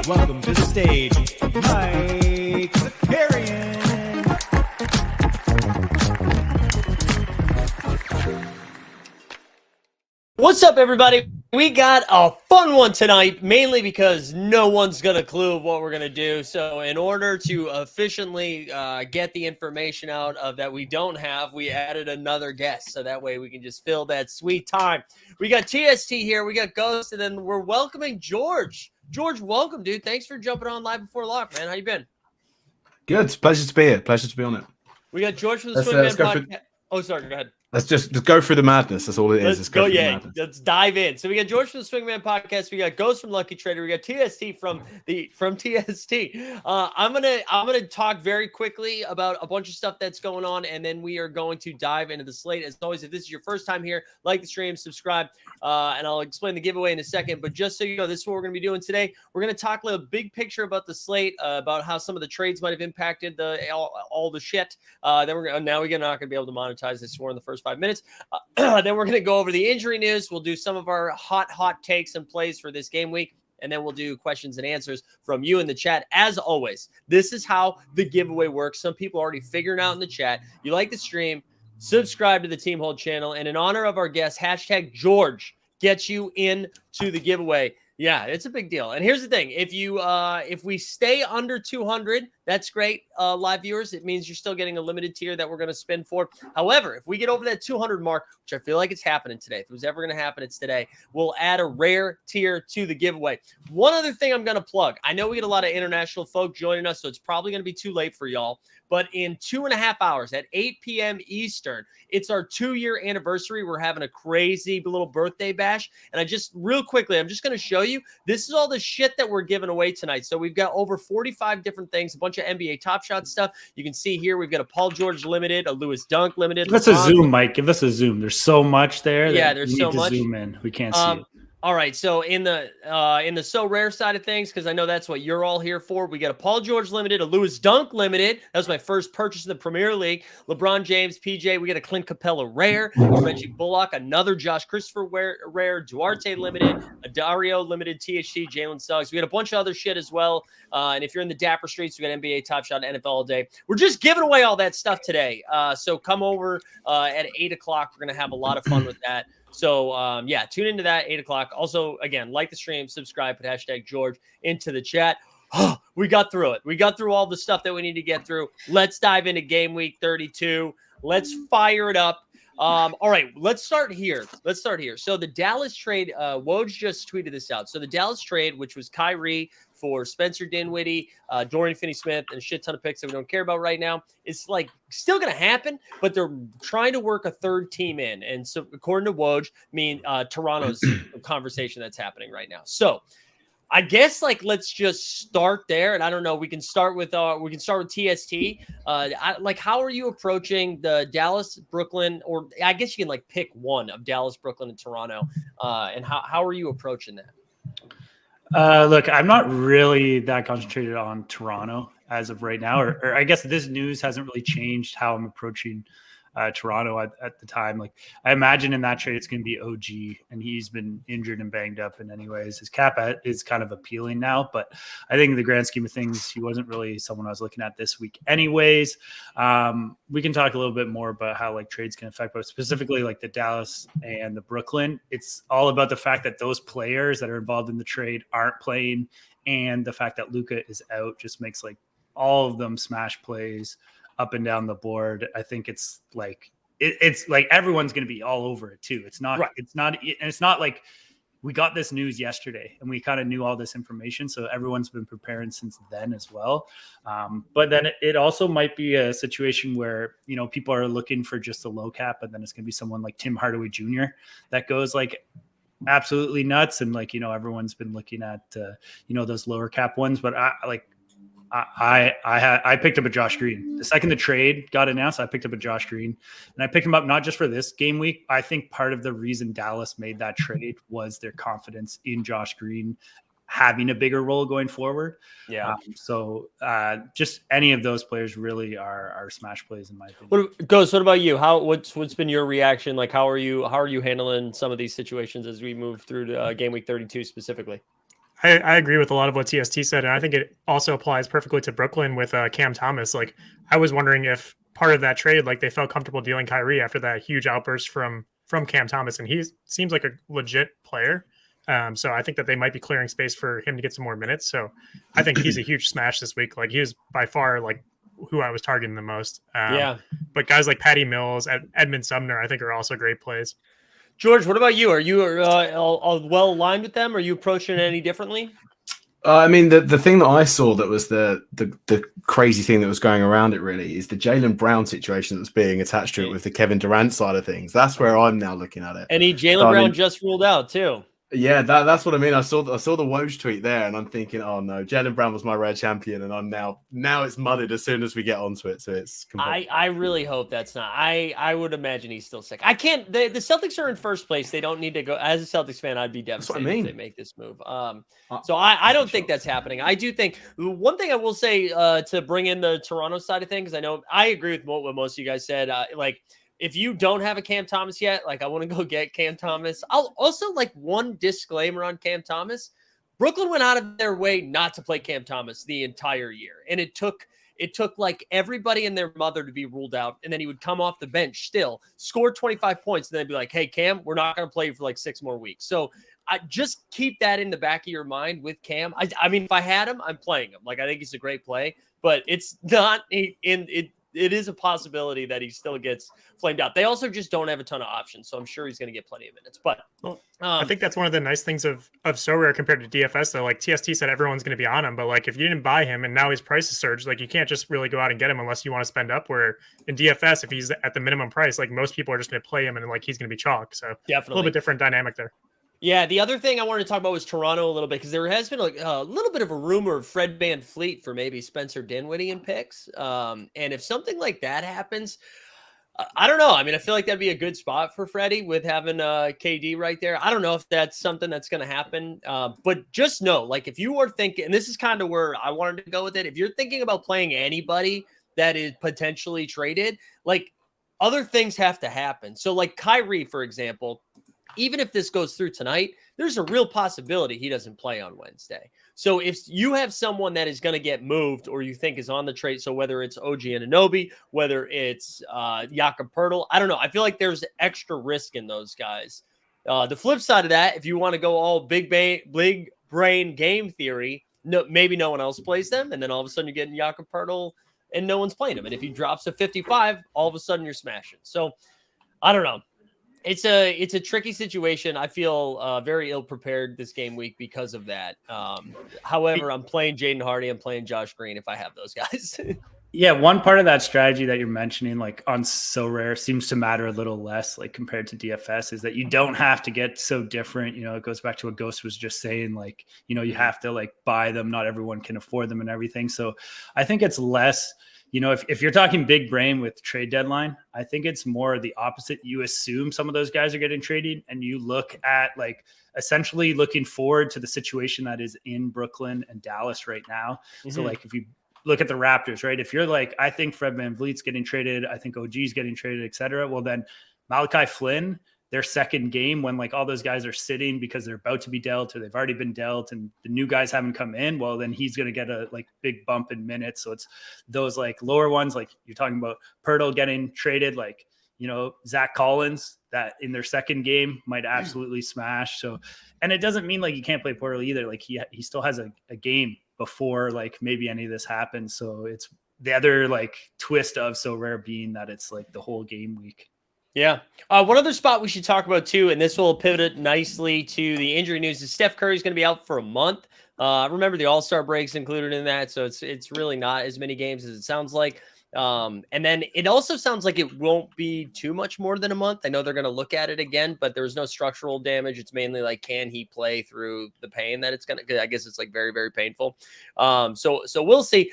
Welcome to the stage, Mike Zakarian. What's up, everybody? We got a fun one tonight, mainly because no one's got a clue of what we're going to do. So in order to efficiently get the information out of that we don't have, we added another guest. So that way we can just fill that sweet time. We got TST here, we got Ghost, and then we're welcoming George. George, welcome, dude. Thanks for jumping on Live Before Lock, man. How you been? Good. Pleasure to be here. Pleasure to be on it. We got George from the Swingman Podcast. Oh, sorry. Go ahead. Let's just go through the madness. That's all it is. Let's go. Yeah, let's dive in. So we got George from the Swingman Podcast. We got Ghost from Lucky Trader. We got TST from TST. I'm gonna talk very quickly about a bunch of stuff that's going on, and then we are going to dive into the slate. As always, if this is your first time here, like the stream, subscribe, and I'll explain the giveaway in a second. But just so you know, this is what we're gonna be doing today. We're gonna talk a little big picture about the slate, about how some of the trades might have impacted all the shit. Then we're not gonna be able to monetize this. We're in the first 5 minutes. Then we're going to go over the injury news. We'll do some of our hot takes and plays for this game week. And then we'll do questions and answers from you in the chat. As always, this is how the giveaway works. Some people already figured out in the chat. You like the stream, subscribe to the Team Hold channel. And in honor of our guest, hashtag George gets you into the giveaway. Yeah, it's a big deal. And here's the thing. If we stay under 200, that's great, live viewers. It means you're still getting a limited tier that we're going to spin for. However, if we get over that 200 mark, which I feel like it's happening today, if it was ever going to happen, it's today, we'll add a rare tier to the giveaway. One other thing I'm going to plug. I know we get a lot of international folk joining us, so it's probably going to be too late for y'all. But in 2.5 hours at 8 p.m. Eastern, it's our 2-year anniversary. We're having a crazy little birthday bash. And I'm just going to show you, this is all the shit that we're giving away tonight. So we've got over 45 different things, a bunch of NBA Top Shot stuff. You can see here, we've got a Paul George limited, a Lewis Dunk limited. Give us a zoom, Mike. Give us a zoom. There's so much there. Yeah, there's so much. Zoom in. We can't see it. All right, so in the so rare side of things, because I know that's what you're all here for, we got a Paul George limited, a Lewis Dunk limited. That was my first purchase in the Premier League. LeBron James, PJ. We got a Clint Capella rare, Reggie Bullock, another Josh Christopher rare, Duarte limited, a Dario limited, THT, Jalen Suggs. We got a bunch of other shit as well. And if you're in the Dapper Streets, we got NBA Top Shot, NFL all day. We're just giving away all that stuff today. So come over at 8 o'clock. We're gonna have a lot of fun with that. So, yeah, tune into that 8 o'clock. Also, again, like the stream, subscribe, put hashtag George into the chat. Oh, we got through it. We got through all the stuff that we need to get through. Let's dive into game week 32. Let's fire it up. All right, let's start here. So the Dallas trade, Woj just tweeted this out. So the Dallas trade, which was Kyrie for Spencer Dinwiddie, Dorian Finney-Smith, and a shit ton of picks that we don't care about right now, it's like still going to happen, but they're trying to work a third team in. And so according to Woj, Toronto's conversation that's happening right now. So I guess let's just start there, and I don't know. We can start with TST. How are you approaching the Dallas, Brooklyn, or I guess you can pick one of Dallas, Brooklyn, and Toronto, and how are you approaching that? Look, I'm not really that concentrated on Toronto as of right now, or I guess this news hasn't really changed how I'm approaching Toronto at the time. I imagine in that trade, it's going to be OG, and he's been injured and banged up. And anyways, his cap is kind of appealing now, but I think in the grand scheme of things, he wasn't really someone I was looking at this week. Anyways, we can talk a little bit more about how trades can affect, but specifically the Dallas and the Brooklyn. It's all about the fact that those players that are involved in the trade aren't playing, and the fact that Luka is out just makes all of them smash plays up and down the board. I think it's everyone's going to be all over it too. It's not, right. It's not we got this news yesterday and we kind of knew all this information. So everyone's been preparing since then as well. But then it also might be a situation where, you know, people are looking for just a low cap, but then it's going to be someone like Tim Hardaway Jr. that goes like absolutely nuts. And like, you know, everyone's been looking at, you know, those lower cap ones, but I picked up a Josh Green. The second the trade got announced, I picked up a Josh Green, and I picked him up not just for this game week. I think part of the reason Dallas made that trade was their confidence in Josh Green having a bigger role going forward. Yeah. So just any of those players really are smash plays in my opinion. What about you? What's been your reaction? Like, how are you handling some of these situations as we move through to game week 32 specifically? I agree with a lot of what TST said, and I think it also applies perfectly to Brooklyn with Cam Thomas. Like, I was wondering if part of that trade, like, they felt comfortable dealing Kyrie after that huge outburst from Cam Thomas, and he seems like a legit player. So I think that they might be clearing space for him to get some more minutes. So I think he's a huge smash this week. Like, he was by far like who I was targeting the most. But guys like Patty Mills, Edmund Sumner, I think are also great plays. George, what about you? Are you well aligned with them? Are you approaching it any differently? I mean, the thing that I saw that was the crazy thing that was going around it really is the Jaylen Brown situation that's being attached to it with the Kevin Durant side of things. That's where I'm now looking at it. And Jaylen Brown just ruled out too. Yeah, that's what I mean. I saw the Woj tweet there, and I'm thinking, oh no, Jaylen Brown was my rare champion, and I'm now it's mudded as soon as we get onto it. So it's. I really hope that's not. I would imagine he's still sick. I can't. The Celtics are in first place. They don't need to go. As a Celtics fan, I'd be devastated if they make this move. So I don't think that's happening. I do think one thing I will say to bring in the Toronto side of things. I know I agree with what most of you guys said. Like, if you don't have a Cam Thomas yet, like, I want to go get Cam Thomas. I'll also, like, one disclaimer on Cam Thomas. Brooklyn went out of their way not to play Cam Thomas the entire year. And it took like everybody and their mother to be ruled out. And then he would come off the bench still, score 25 points, and then be like, hey, Cam, we're not going to play you for like 6 more weeks. So I just keep that in the back of your mind with Cam. I mean, if I had him, I'm playing him. Like, I think he's a great play, but it's not it is a possibility that he still gets flamed out. They also just don't have a ton of options, so I'm sure he's going to get plenty of minutes. But I think that's one of the nice things of Sorare compared to DFS, though. Like, TST said everyone's going to be on him, but like, if you didn't buy him and now his price is surged, like, you can't just really go out and get him unless you want to spend up. Where in DFS, if he's at the minimum price, like, most people are just going to play him and like he's going to be chalk. So definitely a little bit different dynamic there. Yeah, the other thing I wanted to talk about was Toronto a little bit, because there has been a little bit of a rumor of Fred VanVleet for maybe Spencer Dinwiddie in picks. And if something like that happens, I don't know. I mean, I feel like that'd be a good spot for Freddie with having KD right there. I don't know if that's something that's going to happen, but just know, like, if you are thinking, and this is kind of where I wanted to go with it, if you're thinking about playing anybody that is potentially traded, like, other things have to happen. So, like Kyrie, for example, even if this goes through tonight, there's a real possibility he doesn't play on Wednesday. So if you have someone that is going to get moved or you think is on the trade, so whether it's OG Anunoby, whether it's Jakob Poeltl, I don't know. I feel like there's extra risk in those guys. The flip side of that, if you want to go all big brain game theory, maybe no one else plays them, and then all of a sudden you're getting Jakob Poeltl and no one's playing him. And if he drops to 55, all of a sudden you're smashing. So I don't know. It's a tricky situation. I feel very ill prepared this game week because of that. However, I'm playing Jaden Hardy. I'm playing Josh Green if I have those guys. Yeah, one part of that strategy that you're mentioning, like on Sorare, seems to matter a little less, like compared to DFS, is that you don't have to get so different. You know, it goes back to what Ghost was just saying, like, you know, you have to like buy them. Not everyone can afford them and everything. So I think it's less. You know, if you're talking big brain with trade deadline, I think it's more the opposite. You assume some of those guys are getting traded and you look at like essentially looking forward to the situation that is in Brooklyn and Dallas right now. Mm-hmm. So like if you look at the Raptors, right? If you're like, I think Fred VanVleet's getting traded, I think OG's getting traded, et cetera. Well, then Malachi Flynn, their second game when like all those guys are sitting because they're about to be dealt or they've already been dealt and the new guys haven't come in, well, then he's going to get a like big bump in minutes. So it's those like lower ones, like you're talking about Poeltl getting traded, like, you know, Zach Collins that in their second game might absolutely smash. So, and it doesn't mean like you can't play Poeltl either. Like he still has a game before like maybe any of this happens. So it's the other like twist of Sorare being that it's like the whole game week. Yeah. One other spot we should talk about too, and this will pivot nicely to the injury news, is Steph Curry's going to be out for a month. Remember the All-Star breaks included in that, so it's really not as many games as it sounds like. And then it also sounds like it won't be too much more than a month. I know they're going to look at it again, but there's no structural damage. It's mainly like, can he play through the pain that it's going to, I guess it's like very, very painful. So we'll see.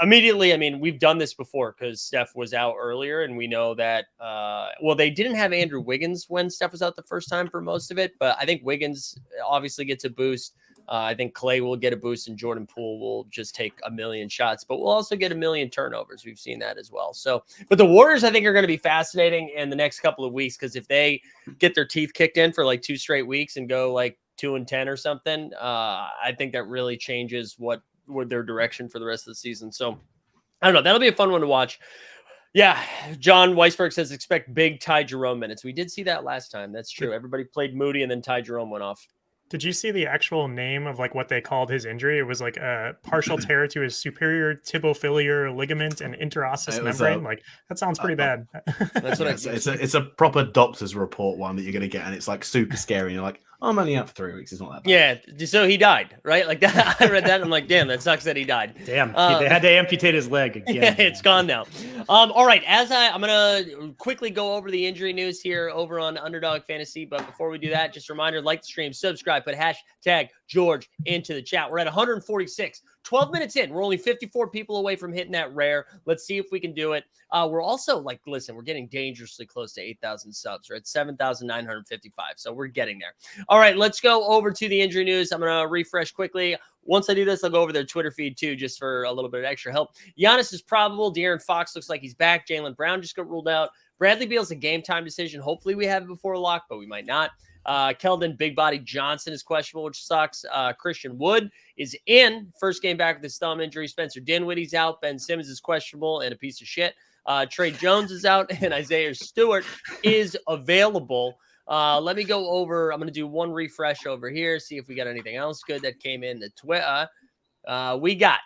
Immediately, I mean, we've done this before because Steph was out earlier, and we know that, well, they didn't have Andrew Wiggins when Steph was out the first time for most of it, but I think Wiggins obviously gets a boost. I think Clay will get a boost, and Jordan Poole will just take a million shots, but we'll also get a million turnovers. We've seen that as well. So, but the Warriors, I think, are going to be fascinating in the next couple of weeks, because if they get their teeth kicked in for like 2 straight weeks and go like 2-10 or something, I think that really changes what their direction for the rest of the season. So I don't know. That'll be a fun one to watch. Yeah. John Weisberg says expect big Ty Jerome minutes. We did see that last time. That's true. Everybody played Moody, and then Ty Jerome went off. Did you see the actual name of like what they called his injury? It was like a partial tear to his superior tibiofiliar ligament and interosseous membrane. Like that sounds pretty bad. That's what it's a proper doctor's report one that you're going to get, and it's like super scary. And you're like, I'm only out for 3 weeks. It's not that bad. Yeah. So he died, right? Like that. I read that, and I'm like, damn, that sucks that he died. Damn. They had to amputate his leg again. Yeah, it's gone now. All right. I'm going to quickly go over the injury news here over on Underdog Fantasy. But before we do that, just a reminder, like the stream, subscribe, put hashtag George into the chat. We're at 146, 12 minutes in. We're only 54 people away from hitting that rare. Let's see if we can do it. We're also like, listen, we're getting dangerously close to 8,000 subs. We're at 7,955. So we're getting there. All right, let's go over to the injury news. I'm going to refresh quickly. Once I do this, I'll go over their Twitter feed too, just for a little bit of extra help. Giannis is probable. De'Aaron Fox looks like he's back. Jaylen Brown just got ruled out. Bradley Beal's a game time decision. Hopefully we have it before lock, but we might not. Keldon Big Body Johnson is questionable, which sucks. Christian Wood is in. First game back with his thumb injury. Spencer Dinwiddie's out. Ben Simmons is questionable and a piece of shit. Trey Jones is out, and Isaiah Stewart is available. Let me go over. I'm going to do one refresh over here, see if we got anything else good that came in the Twitter. We've got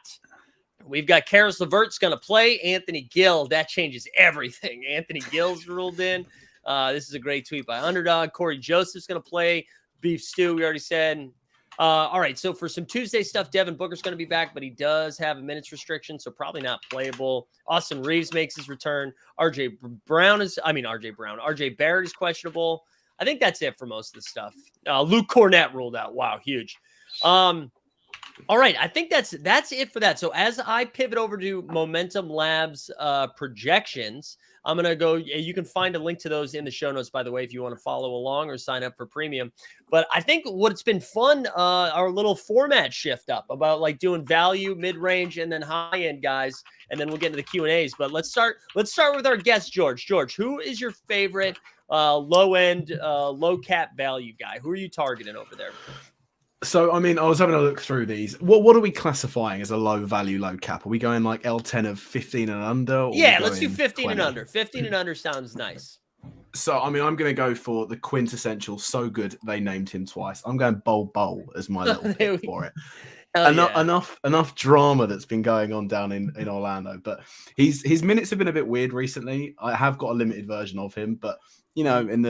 Karis LeVert's going to play. Anthony Gill, that changes everything. Anthony Gill's ruled in. This is a great tweet by Underdog. Corey Joseph's going to play. Beef stew, we already said. All right, so for some Tuesday stuff, Devin Booker's going to be back, but he does have a minutes restriction, so probably not playable. Austin Reeves makes his return. RJ Barrett is questionable. I think that's it for most of the stuff. Luke Cornett ruled out. Wow, huge. All right, I think that's it for that. So as I pivot over to Momentum Labs projections, I'm going to go. You can find a link to those in the show notes, by the way, if you want to follow along or sign up for premium. But I think what's been fun, our little format shift up about like doing value, mid-range, and then high-end guys, and then we'll get into the Q&As. But let's start with our guest, George. George, who is your favorite low-end, low-cap value guy? Who are you targeting over there? So, I mean, I was having a look through these. What are we classifying as a low value, low cap? Are we going like L10 of 15 and under? Yeah, let's do 15 and under. 15 and under sounds nice. So, I mean, I'm going to go for the quintessential so good they named him twice. I'm going Bowl as my little pick for it. Enough drama that's been going on down in Orlando. But his minutes have been a bit weird recently. I have got a limited version of him, but you know, in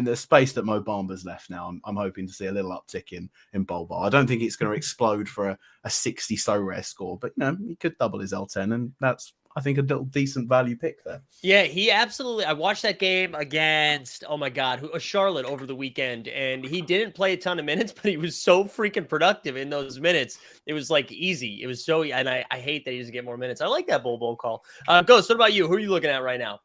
the space that Mo Bamba's left now, I'm hoping to see a little uptick in Bol. I don't think it's going to explode for a 60 so rare score, but you know, he could double his L10, and that's, I think, a little decent value pick there. Yeah, he absolutely. I watched that game against, oh my God, Charlotte over the weekend, and he didn't play a ton of minutes, but he was so freaking productive in those minutes. It was like easy. It was so, and I hate that he doesn't get more minutes. I like that Bol call. Ghost, what about you? Who are you looking at right now?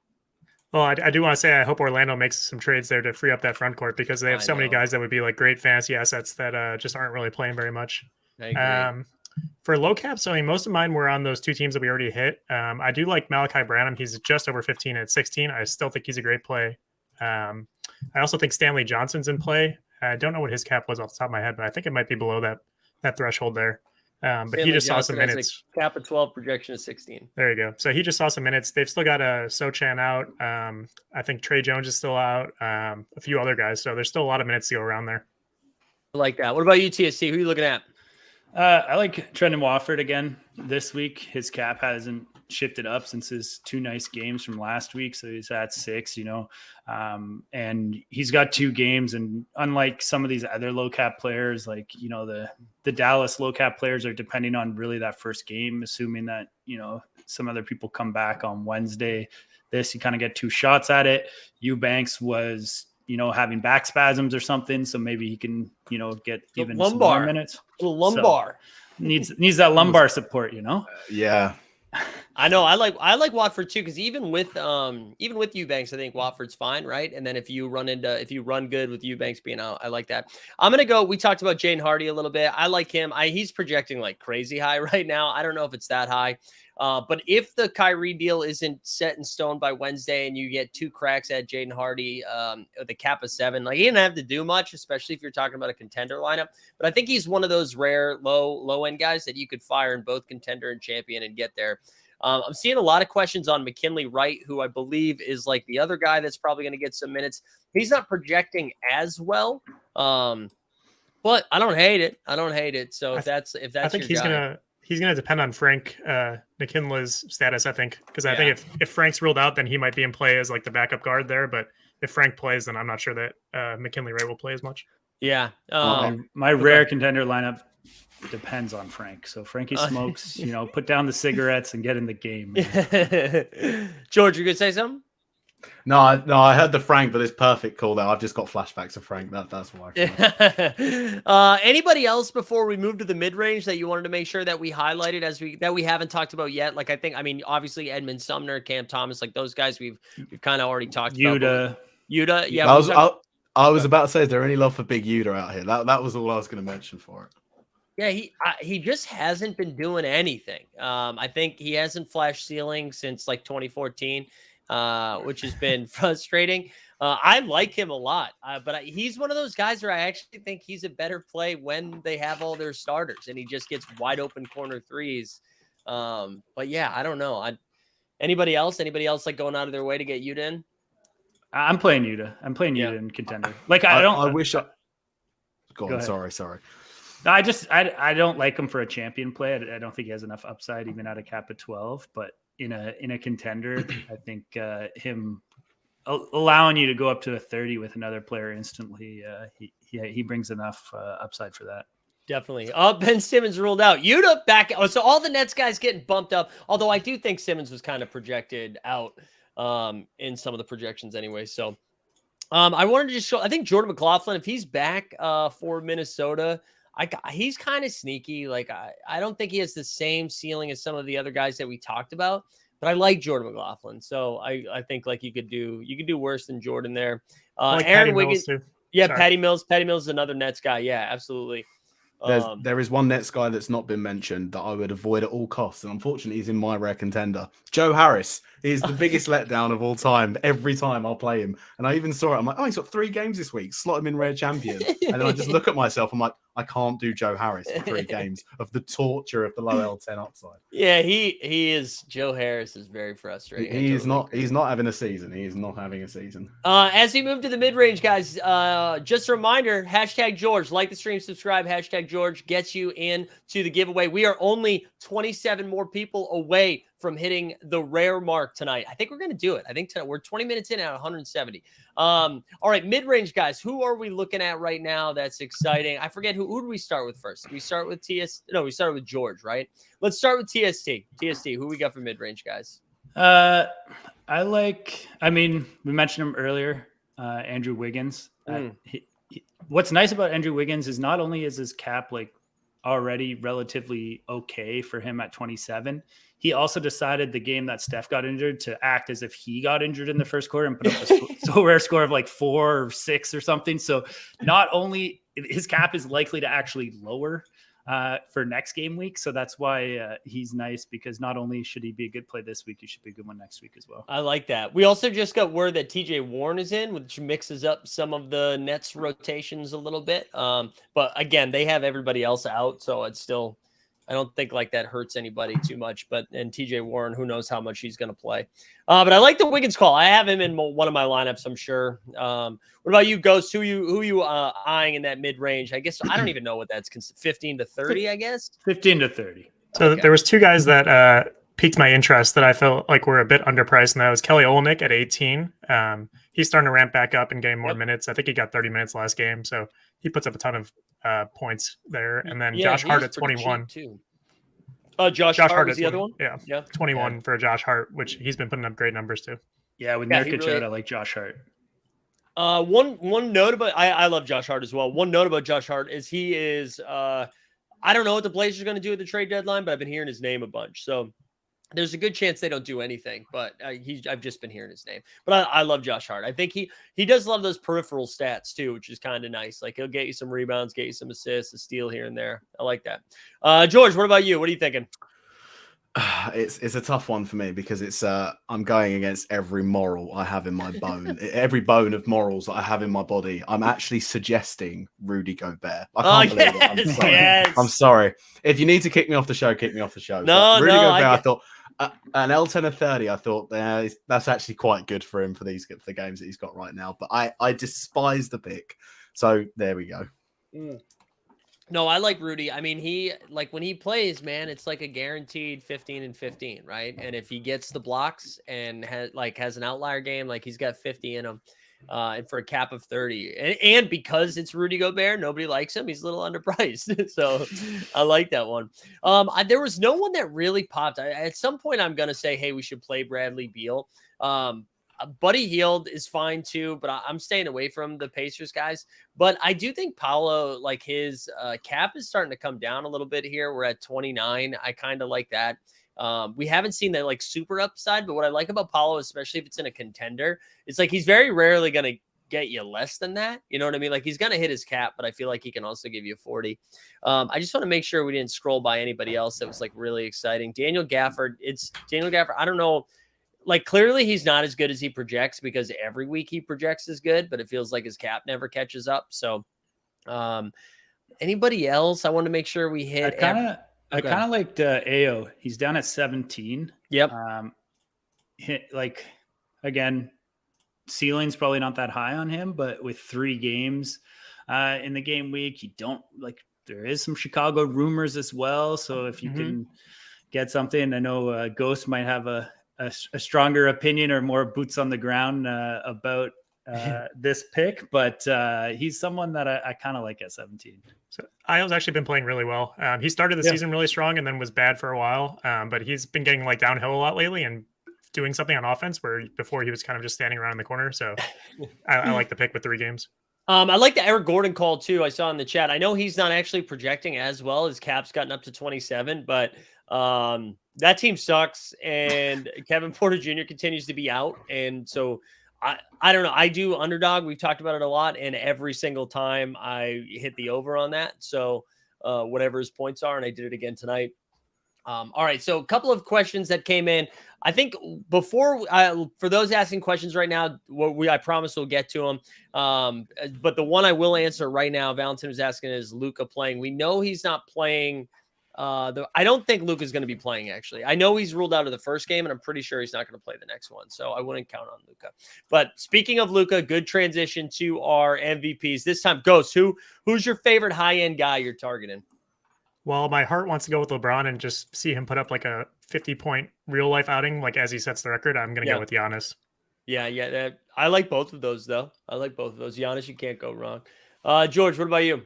Well, I do want to say I hope Orlando makes some trades there to free up that front court, because they have so many guys that would be like great fantasy assets that just aren't really playing very much. For low caps, I mean, most of mine were on those two teams that we already hit. I do like Malachi Branham. He's just over 15 at 16. I still think he's a great play. I also think Stanley Johnson's in play. I don't know what his cap was off the top of my head, but I think it might be below that threshold there. But Stanley he just Johnson saw some minutes. Cap of 12, projection of 16. There you go. So he just saw some minutes. They've still got Sochan out. I think Trey Jones is still out. A few other guys. So there's still a lot of minutes to go around there. I like that. What about you, TSC? Who are you looking at? I like Trendon Wofford again this week. His cap hasn't shifted up since his 2 nice games from last week. So he's at 6, and he's got 2 games. And unlike some of these other low cap players, like, the Dallas low cap players are depending on really that first game, assuming that, some other people come back on Wednesday. You kind of get 2 shots at it. Eubanks was, having back spasms or something. So maybe he can, get even some more minutes. A little lumbar. So needs that lumbar support, Yeah. I know. I like Watford too, because even with Eubanks, I think Watford's fine, right? And then if you run good with Eubanks being out, I like that. I'm gonna go. We talked about Jaden Hardy a little bit. I like him. He's projecting like crazy high right now. I don't know if it's that high. But if the Kyrie deal isn't set in stone by Wednesday and you get 2 cracks at Jaden Hardy, the cap of 7, like he didn't have to do much, especially if you're talking about a contender lineup. But I think he's one of those rare low end guys that you could fire in both contender and champion and get there. I'm seeing a lot of questions on McKinley Wright, who I believe is like the other guy that's probably going to get some minutes. He's not projecting as well, but I don't hate it. So if that's I think he's gonna depend on Frank McKinley's status. I think because I think if Frank's ruled out, then he might be in play as like the backup guard there. But if Frank plays, then I'm not sure that McKinley Wright will play as much. Yeah, my rare contender lineup depends on Frank. So Frankie Smokes, put down the cigarettes and get in the game. George, you could say something? No, I heard the Frank, but it's perfect call there. I've just got flashbacks of Frank. That's why. Anybody else before we move to the mid range that you wanted to make sure that we highlighted that we haven't talked about yet? Like obviously Edmund Sumner, Cam Thomas, like those guys we've kind of already talked about. Yuta, yeah. I was about to say, is there any love for Big Yuta out here? That was all I was going to mention for it. Yeah, he just hasn't been doing anything. I think he hasn't flashed ceiling since like 2014, which has been frustrating. I like him a lot, but he's one of those guys where I actually think he's a better play when they have all their starters and he just gets wide open corner threes. But yeah, I don't know. Anybody else like going out of their way to get Yuta in? I'm playing Yuta. I'm playing Yuta in contender. Like I wish I. Go on. Sorry. I don't like him for a champion play. I don't think he has enough upside even at a cap of 12. But in a contender, I think him allowing you to go up to a 30 with another player instantly, he brings enough upside for that. Definitely. Ben Simmons ruled out. Yuta back. Oh, so all the Nets guys getting bumped up. Although I do think Simmons was kind of projected out in some of the projections anyway. So I wanted to just show. I think Jordan McLaughlin, if he's back for Minnesota. He's kind of sneaky. Like I don't think he has the same ceiling as some of the other guys that we talked about, but I like Jordan McLaughlin. So I think like you could do worse than Jordan there. Like Aaron Wiggins too. Yeah, Sorry. Patty Mills is another Nets guy. Yeah, absolutely. There is one Nets guy that's not been mentioned that I would avoid at all costs, and unfortunately he's in my rare contender. Joe Harris. He's the biggest letdown of all time. Every time I'll play him. And I even saw it. I'm like, he's got 3 games this week. Slot him in rare champion. And then I just look at myself. I'm like, I can't do Joe Harris for 3 games of the torture of the low L10 upside. Yeah, he is. Joe Harris is very frustrating. He's not having a season. He is not having a season. As we move to the mid-range, guys, just a reminder, #George, like the stream, subscribe, #George gets you in to the giveaway. We are only 27 more people away from hitting the rare mark tonight. I think we're going to do it. I think tonight we're 20 minutes in at 170. All right, mid-range guys, who are we looking at right now that's exciting? I forget who do we start with first? We start with we started with George, right? Let's start with TST. Who we got for mid-range guys? We mentioned him earlier, Andrew Wiggins. What's nice about Andrew Wiggins is not only is his cap like already relatively okay for him at 27, he also decided the game that Steph got injured to act as if he got injured in the first quarter and put up a rare score of like 4 or 6 or something. So not only his cap is likely to actually lower for next game week. So that's why he's nice, because not only should he be a good play this week, he should be a good one next week as well. I like that. We also just got word that TJ Warren is in, which mixes up some of the Nets rotations a little bit. But again, they have everybody else out. So it's still, I don't think like that hurts anybody too much, and TJ Warren, who knows how much he's going to play. But I like the Wiggins call. I have him in one of my lineups, I'm sure. What about you, Ghost? Who you eyeing in that mid range? I guess I don't even know what that's 15 to 30, I guess. 15 to 30. So There was 2 guys that piqued my interest that I felt like were a bit underpriced, and that was Kelly Olynyk at 18. He's starting to ramp back up and getting more minutes. I think he got 30 minutes last game, so he puts up a ton of points there. And then Josh Hart at 21 too. Josh Hart was the other one. Yeah, 21 for Josh Hart, which he's been putting up great numbers too. Yeah, with Nurkic out, I like Josh Hart. One note about I love Josh Hart as well. One note about Josh Hart is he is I don't know what the Blazers are going to do at the trade deadline, but I've been hearing his name a bunch. So there's a good chance they don't do anything, but I've just been hearing his name. But I love Josh Hart. I think he does love those peripheral stats too, which is kind of nice. Like he'll get you some rebounds, get you some assists, a steal here and there. I like that. George, what about you? What are you thinking? It's a tough one for me because it's I'm going against every moral I have in my bone, every bone of morals that I have in my body. I'm actually suggesting Rudy Gobert. I can't believe it. I'm sorry. Yes. I'm sorry. If you need to kick me off the show, kick me off the show. No, Rudy Gobert, I I thought an L10 of 30. I thought that's actually quite good for him for the games that he's got right now. But I despise the pick. So there we go. No, I like Rudy. I mean, when he plays, man, it's like a guaranteed 15 and 15, right? And if he gets the blocks and has an outlier game, like he's got 50 in him, and for a cap of 30, and because it's Rudy Gobert, nobody likes him. He's a little underpriced, so I like that one. There was no one that really popped. At some point, I'm gonna say, hey, we should play Bradley Beal. Buddy Hield is fine too, but I'm staying away from the Pacers guys. But I do think Paolo, like his cap is starting to come down a little bit here. We're at 29. I kind of like that. We haven't seen that like super upside, but what I like about Paolo, especially if it's in a contender, it's like he's very rarely going to get you less than that. You know what I mean? Like he's going to hit his cap, but I feel like he can also give you 40. I just want to make sure we didn't scroll by anybody else that was like really exciting. Daniel Gafford. I don't know. Like clearly he's not as good as he projects because every week he projects as good, but it feels like his cap never catches up. So anybody else? I want to make sure we hit. I kind of liked AO. He's down at 17. Yep. Again, ceiling's probably not that high on him, but with 3 games in the game week, there is some Chicago rumors as well. So if you can get something, I know Ghost might have a stronger opinion or more boots on the ground about this pick, but he's someone that I kind of like at 17. So Io's actually been playing really well. He started the season really strong and then was bad for a while, but he's been getting like downhill a lot lately and doing something on offense where before he was kind of just standing around in the corner. So I like the pick with 3 games. I like the Eric Gordon call too. I saw in the chat. I know he's not actually projecting as well. His cap's gotten up to 27, but that team sucks, and Kevin Porter Jr. continues to be out. And so I don't know. I do underdog. We've talked about it a lot, and every single time I hit the over on that. So whatever his points are, and I did it again tonight. All right. So a couple of questions that came in. I think for those asking questions right now, I promise we'll get to them. But the one I will answer right now, Valentin was asking, is Luka playing? We know he's not playing. I don't think Luka's going to be playing, actually. I know he's ruled out of the first game, and I'm pretty sure he's not going to play the next one. So I wouldn't count on Luka. But speaking of Luka, good transition to our MVPs. This time, Ghost, who's your favorite high-end guy you're targeting? Well, my heart wants to go with LeBron and just see him put up like a 50-point real-life outing, like as he sets the record. I'm going to go with Giannis. Yeah. I like both of those, though. Giannis, you can't go wrong. George, what about you?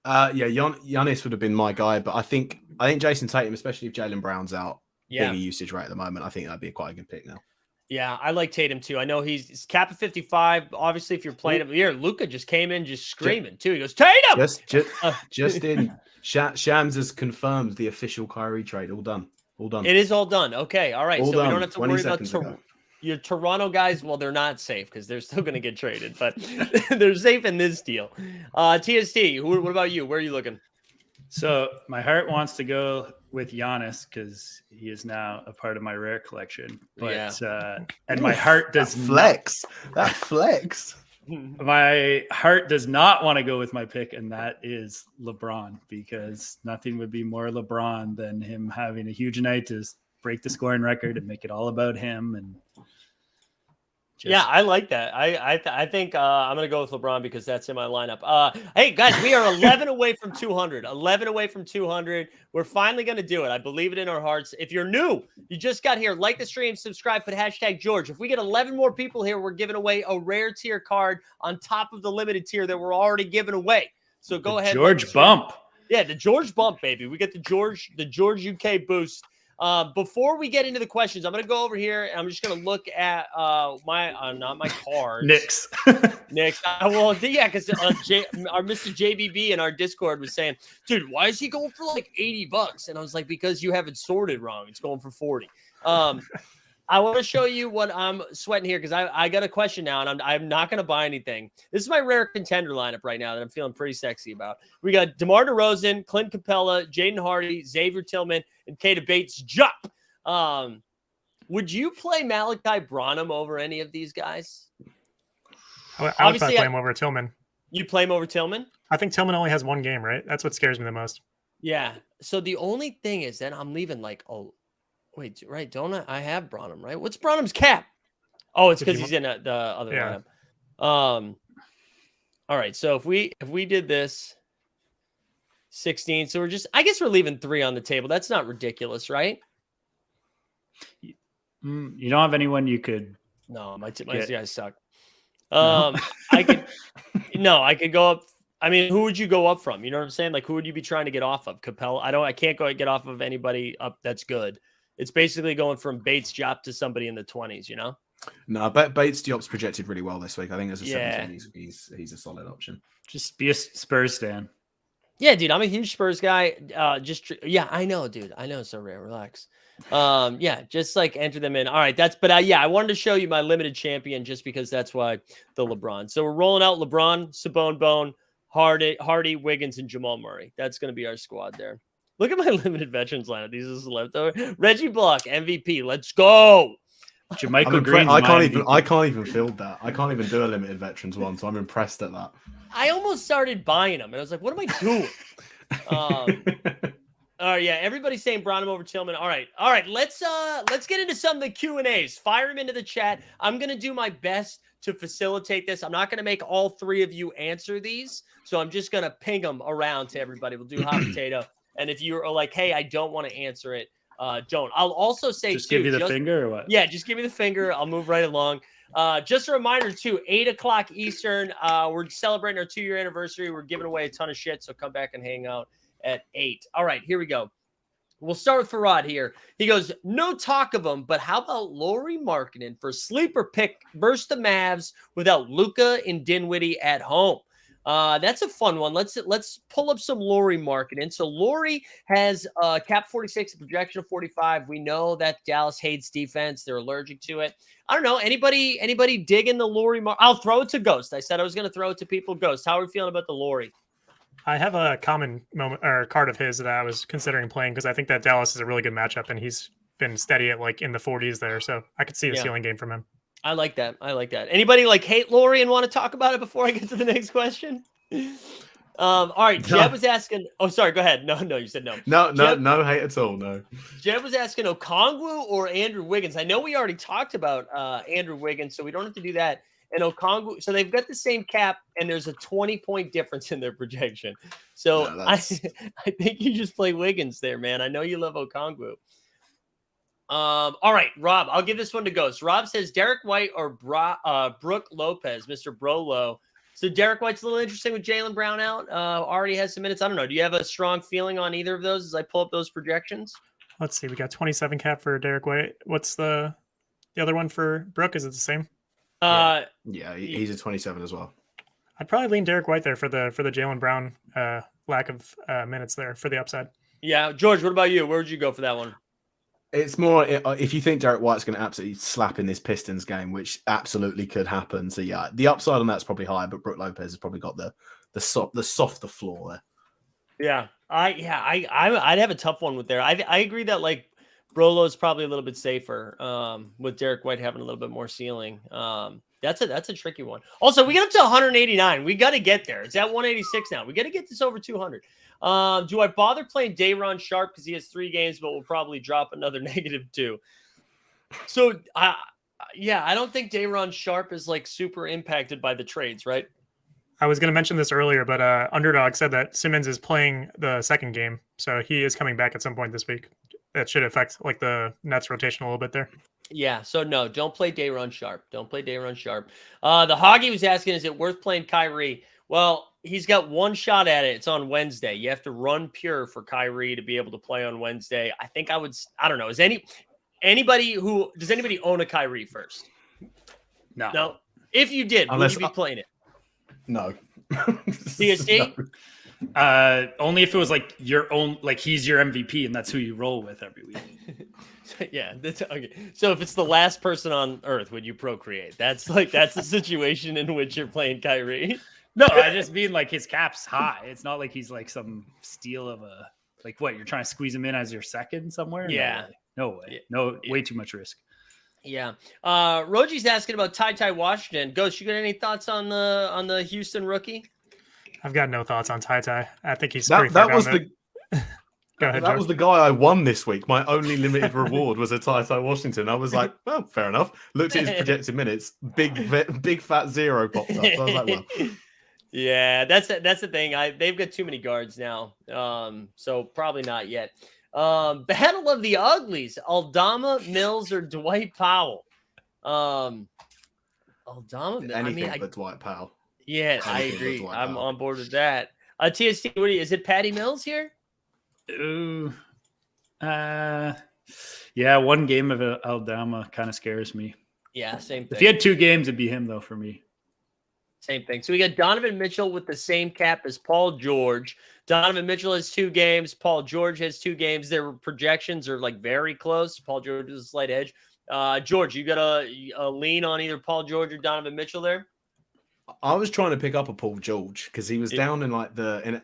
Giannis would have been my guy, but I think Jason Tatum, especially if Jaylen Brown's out, bigger usage rate at the moment. I think that'd be quite a good pick now. Yeah, I like Tatum too. I know he's cap at 55. Obviously, if you're playing him here, Luka just came in just screaming too. He goes, Tatum! Just in. Shams has confirmed the official Kyrie trade. All done. It is all done. Okay, all right. All so done. we don't have to worry about your Toronto guys. Well, they're not safe because they're still going to get traded, but they're safe in this deal. TST, what about you? Where are you looking? So my heart wants to go with Giannis because he is now a part of my rare collection. But and my heart does flex. My heart does not want to go with my pick, and that is LeBron, because nothing would be more LeBron than him having a huge night to break the scoring record and make it all about him. And Yeah, I like that. I think I'm gonna go with LeBron because that's in my lineup. Hey guys, we are 11 away from 200. 11 away from 200. We're finally gonna do it. I believe it in our hearts. If you're new, you just got here, like the stream, subscribe, put hashtag George. If we get 11 more people here, we're giving away a rare tier card on top of the limited tier that we're already giving away. So go ahead, George Bump. Yeah, the George Bump, baby. We get the George UK boost. Before we get into the questions, I'm going to go over here and I'm just going to look at not my cards. Knicks. Well, yeah, because our Mr. JBB in our Discord was saying, dude, why is he going for like $80? And I was like, because you have it sorted wrong. It's going for 40. I want to show you what I'm sweating here because I got a question now, and I'm not going to buy anything. This is my rare contender lineup right now that I'm feeling pretty sexy about. We got DeMar DeRozan, Clint Capella, Jaden Hardy, Xavier Tillman, and Keita Bates-Diop. Would you play Malachi Branham over any of these guys? I would probably play him over Tillman. You'd play him over Tillman? I think Tillman only has one game, right? That's what scares me the most. Yeah. So the only thing is then I'm leaving wait, right? Don't I have Branham, right? What's Branham's cap? Oh, it's because he's in the other lineup. All right. So if we did this 16, so I guess we're leaving 3 on the table. That's not ridiculous, right? You don't have anyone you could. No, my guys suck. I could go up. I mean, who would you go up from? You know what I'm saying? Like, who would you be trying to get off of? Capella? I can't get off of anybody up that's good. It's basically going from Bates-Diop to somebody in the 20s, you know? No, but Bates-Diop's projected really well this week. I think as a 17, he's a solid option. Just be a Spurs fan. Yeah, dude, I'm a huge Spurs guy. I know, dude. I know, so rare. Relax. Just like enter them in. All right, I wanted to show you my limited champion just because that's why the LeBron. So we're rolling out LeBron, Sabone Bone, Hardy, Wiggins, and Jamal Murray. That's going to be our squad there. Look at my limited veterans lineup. These are leftover. Reggie Block, MVP. Let's go. Michael Green. I can't even field that. I can't even do a limited veterans one, so I'm impressed at that. I almost started buying them, and I was like, "What am I doing?" All right, yeah. Everybody's saying Branham over Tillman. All right. Let's get into some of the Q&As. Fire them into the chat. I'm gonna do my best to facilitate this. I'm not gonna make all 3 of you answer these, so I'm just gonna ping them around to everybody. We'll do hot potato. And if you're like, hey, I don't want to answer it, don't. I'll also say, just give you the finger or what? Yeah, just give me the finger. I'll move right along. Just a reminder, too, 8 o'clock Eastern. We're celebrating our 2-year anniversary. We're giving away a ton of shit, so come back and hang out at 8. All right, here we go. We'll start with Farad here. He goes, no talk of him, but how about Lauri Markkanen for sleeper pick versus the Mavs without Luka and Dinwiddie at home? That's a fun one. Let's pull up some Lauri Markkanen. So Lauri has cap 46, a projection of 45. We know that Dallas hates defense. They're allergic to it. I don't know. Anybody digging the Lauri? I'll throw it to Ghost. I said I was going to throw it to people. Ghost, how are we feeling about the Lauri? I have a common card of his that I was considering playing because I think that Dallas is a really good matchup, and he's been steady at like in the 40s there. So I could see a ceiling game from him. I like that. Anybody hate Lauri and want to talk about it before I get to the next question? All right. Jeb was asking. Oh, sorry. Go ahead. No, you said no. No hate at all. No. Jeb was asking Okongwu or Andrew Wiggins. I know we already talked about Andrew Wiggins, so we don't have to do that. And Okongwu, so they've got the same cap, and there's a 20-point difference in their projection. So I think you just play Wiggins there, man. I know you love Okongwu. All right, Rob, I'll give this one to Ghost. Rob says Derek White or Brooke Lopez, Mr. Brolo. So Derek White's a little interesting with Jaylen Brown out. Already has some minutes. I don't know. Do you have a strong feeling on either of those as I pull up those projections? Let's see. We got 27 cap for Derek White. What's the other one for Brooke? Is it the same? He's a 27 as well. I'd probably lean Derek White there for the Jaylen Brown lack of minutes there for the upside. Yeah, George, what about you? Where would you go for that one? It's more if you think Derek White's going to absolutely slap in this Pistons game, which absolutely could happen. So yeah, the upside on that's probably high, but Brooke Lopez has probably got the softer floor there. Yeah, I'd have a tough one with there. I agree that like Brolo is probably a little bit safer with Derek White having a little bit more ceiling. That's a tricky one. Also, we get up to 189. We got to get there. It's at 186 now. We got to get this over 200. Do I bother playing Day'Ron Sharpe because he has 3 games, but will probably drop another -2? So Yeah, I don't think Day'Ron Sharp is like super impacted by the trades, right? I was going to mention this earlier, but Underdog said that Simmons is playing the second game, so he is coming back at some point this week. That should affect like the Nets rotation a little bit there. Yeah, so no, don't play Day'Ron Sharp. Don't play Day'Ron Sharp. The Hoggy was asking, is it worth playing Kyrie? Well, he's got one shot at it. It's on Wednesday. You have to run pure for Kyrie to be able to play on Wednesday. I think I don't know. Does anybody own a Kyrie first? No. If you did, would you be playing it? No. TSD? No. Only if it was like your own, like he's your MVP and that's who you roll with every week. Yeah, that's okay. So if it's the last person on earth, would you procreate? That's the situation in which you're playing Kyrie. No, I just mean like his cap's high. It's not like he's like some steal of a like what you're trying to squeeze him in as your second somewhere. Yeah, no way. No, way too much risk. Yeah. Roji's asking about Ty Washington. Ghost, you got any thoughts on the Houston rookie? I've got no thoughts on Ty. I think he's that was the. Go ahead, that was the guy I won this week. My only limited reward was a Ty Washington. I was like, well, fair enough. Looked at his projected minutes. Big fat zero popped up. So I was like, well. Yeah, that's the thing. They've got too many guards now. So probably not yet. Battle of the Uglies. Aldama, Mills, or Dwight Powell. Aldama, anything but Dwight Powell. Yeah, I agree. I'm on board with that. TST, is it Patty Mills here? Ooh, yeah. One game of Aldama kind of scares me. Yeah, same thing. If he had 2 games, it'd be him though for me. Same thing. So we got Donovan Mitchell with the same cap as Paul George. Donovan Mitchell has 2 games. Paul George has 2 games. Their projections are like very close. Paul George is a slight edge. George, you got a lean on either Paul George or Donovan Mitchell there? I was trying to pick up a Paul George because he was down in like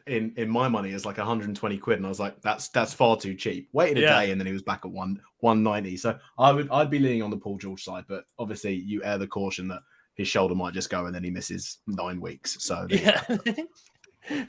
in my money as like 120 quid, and I was like, that's far too cheap. Waited a day, and then he was back at 190. So I'd be leaning on the Paul George side, but obviously you air the caution that his shoulder might just go and then he misses 9 weeks. So yeah,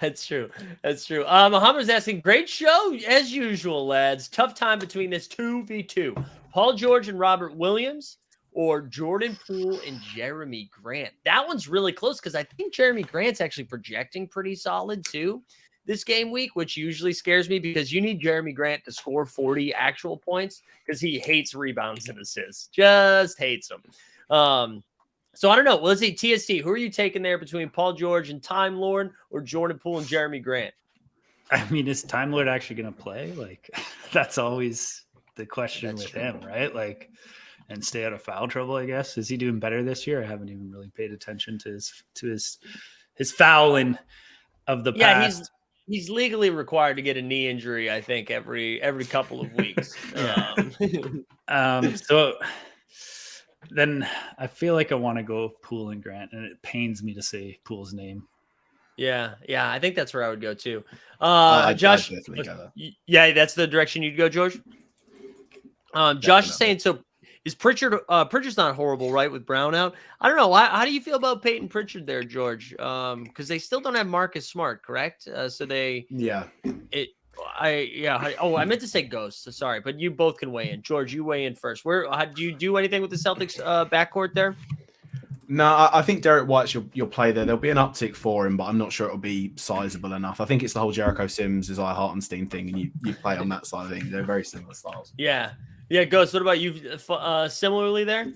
that's true. Muhammad's asking, great show as usual, lads. Tough time between this 2v2. Paul George and Robert Williams, or Jordan Poole and Jeremy Grant. That one's really close because I think Jeremy Grant's actually projecting pretty solid too this game week, which usually scares me because you need Jeremy Grant to score 40 actual points because he hates rebounds and assists. Just hates them. So I don't know. Well, let's see. TST, who are you taking there between Paul George and Time Lord, or Jordan Poole and Jeremy Grant? I mean, is Time Lord actually going to play? Like, that's always the question with him, right? Like, and stay out of foul trouble, I guess. Is he doing better this year? I haven't even really paid attention to his fouling of the past. He's legally required to get a knee injury, I think, every couple of weeks. So then I feel like I want to go Poole and Grant, and it pains me to say Poole's name. Yeah, I think that's where I would go too. Josh, that's the direction you'd go, George. Josh is saying, so is Pritchard? Pritchard's not horrible, right? With Brown out, I don't know. How do you feel about Peyton Pritchard there, George? Because they still don't have Marcus Smart, correct? So they, I meant to say Ghost. So sorry, but you both can weigh in. George, you weigh in first. Do you do anything with the Celtics backcourt there? No, I think Derek White's your play there. There'll be an uptick for him, but I'm not sure it'll be sizable enough. I think it's the whole Jericho Sims, Isaiah Hartenstein thing, and you play on that side of things. They're very similar styles. Yeah, Ghost. What about you? Similarly there?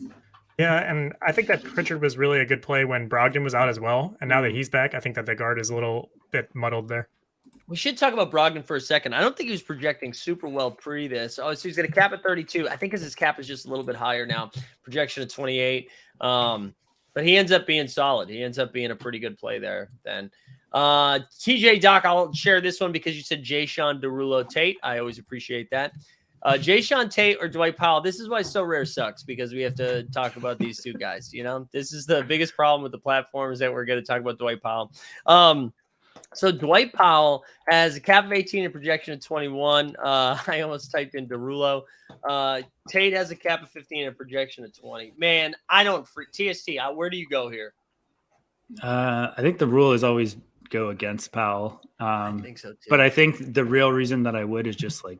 Yeah, and I think that Pritchard was really a good play when Brogdon was out as well. And now that he's back, I think that the guard is a little bit muddled there. We should talk about Brogdon for a second. I don't think he was projecting super well pre this. So he's going to cap at 32. I think because his cap is just a little bit higher now. Projection at 28. But he ends up being solid. He ends up being a pretty good play there then. TJ Doc, I'll share this one because you said Jayshawn Derulo Tate. I always appreciate that. Jayshawn Tate or Dwight Powell. This is why So Rare sucks, because we have to talk about these two guys. You know, this is the biggest problem with the platform is that we're going to talk about Dwight Powell. So Dwight Powell has a cap of 18 and projection of 21. I almost typed in Derulo. Tate has a cap of 15 and projection of 20. Man, I don't TST. Where do you go here? I think the rule is always go against Powell. I think so too. But I think the real reason that I would is just like,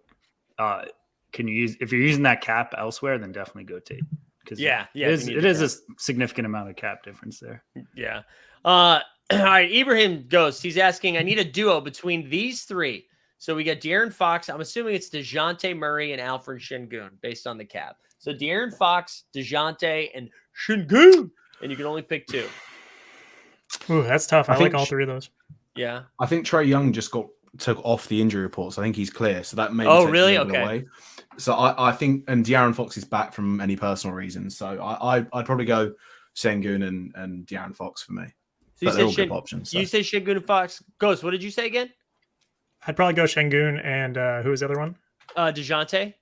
if you're using that cap elsewhere, then definitely go Tate. because yeah, it is a significant amount of cap difference there. Yeah. All right, Ibrahim Ghost. He's asking, I need a duo between these three. So we got De'Aaron Fox. I'm assuming it's DeJounte Murray and Alfred Şengün based on the cap. So De'Aaron Fox, DeJounte, and Şengün. And you can only pick two. Ooh, that's tough. I like all three of those. Yeah. I think Trae Young just took off the injury reports. I think he's clear. So that may take really? Okay. away. So I think, and De'Aaron Fox is back from any personal reasons. So I'd probably go Şengün and De'Aaron Fox for me. So they're all good options. So. You say Şengün and Fox. Ghost, what did you say again? I'd probably go Şengün and who was the other one? DeJounte.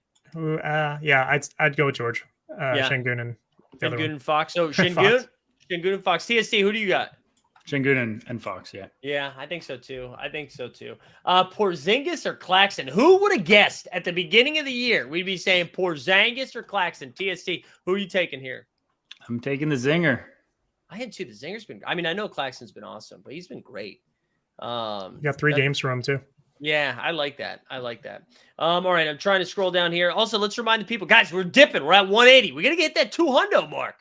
Yeah, I'd go with George. Şengün and the other one. And Fox. So Şengün and Fox. TST, who do you got? Şengün and Fox, yeah. Yeah, I think so too. Porzingis or Claxton? Who would have guessed at the beginning of the year we'd be saying Porzingis or Claxton? TST, who are you taking here? I'm taking the Zinger. I had too. The Zinger's been. I mean, I know Claxton's been awesome, but he's been great. You got 3 games from him too. Yeah, I like that. All right, I'm trying to scroll down here. Also, let's remind the people, guys, we're dipping. We're at 180. We got to get that 200 mark.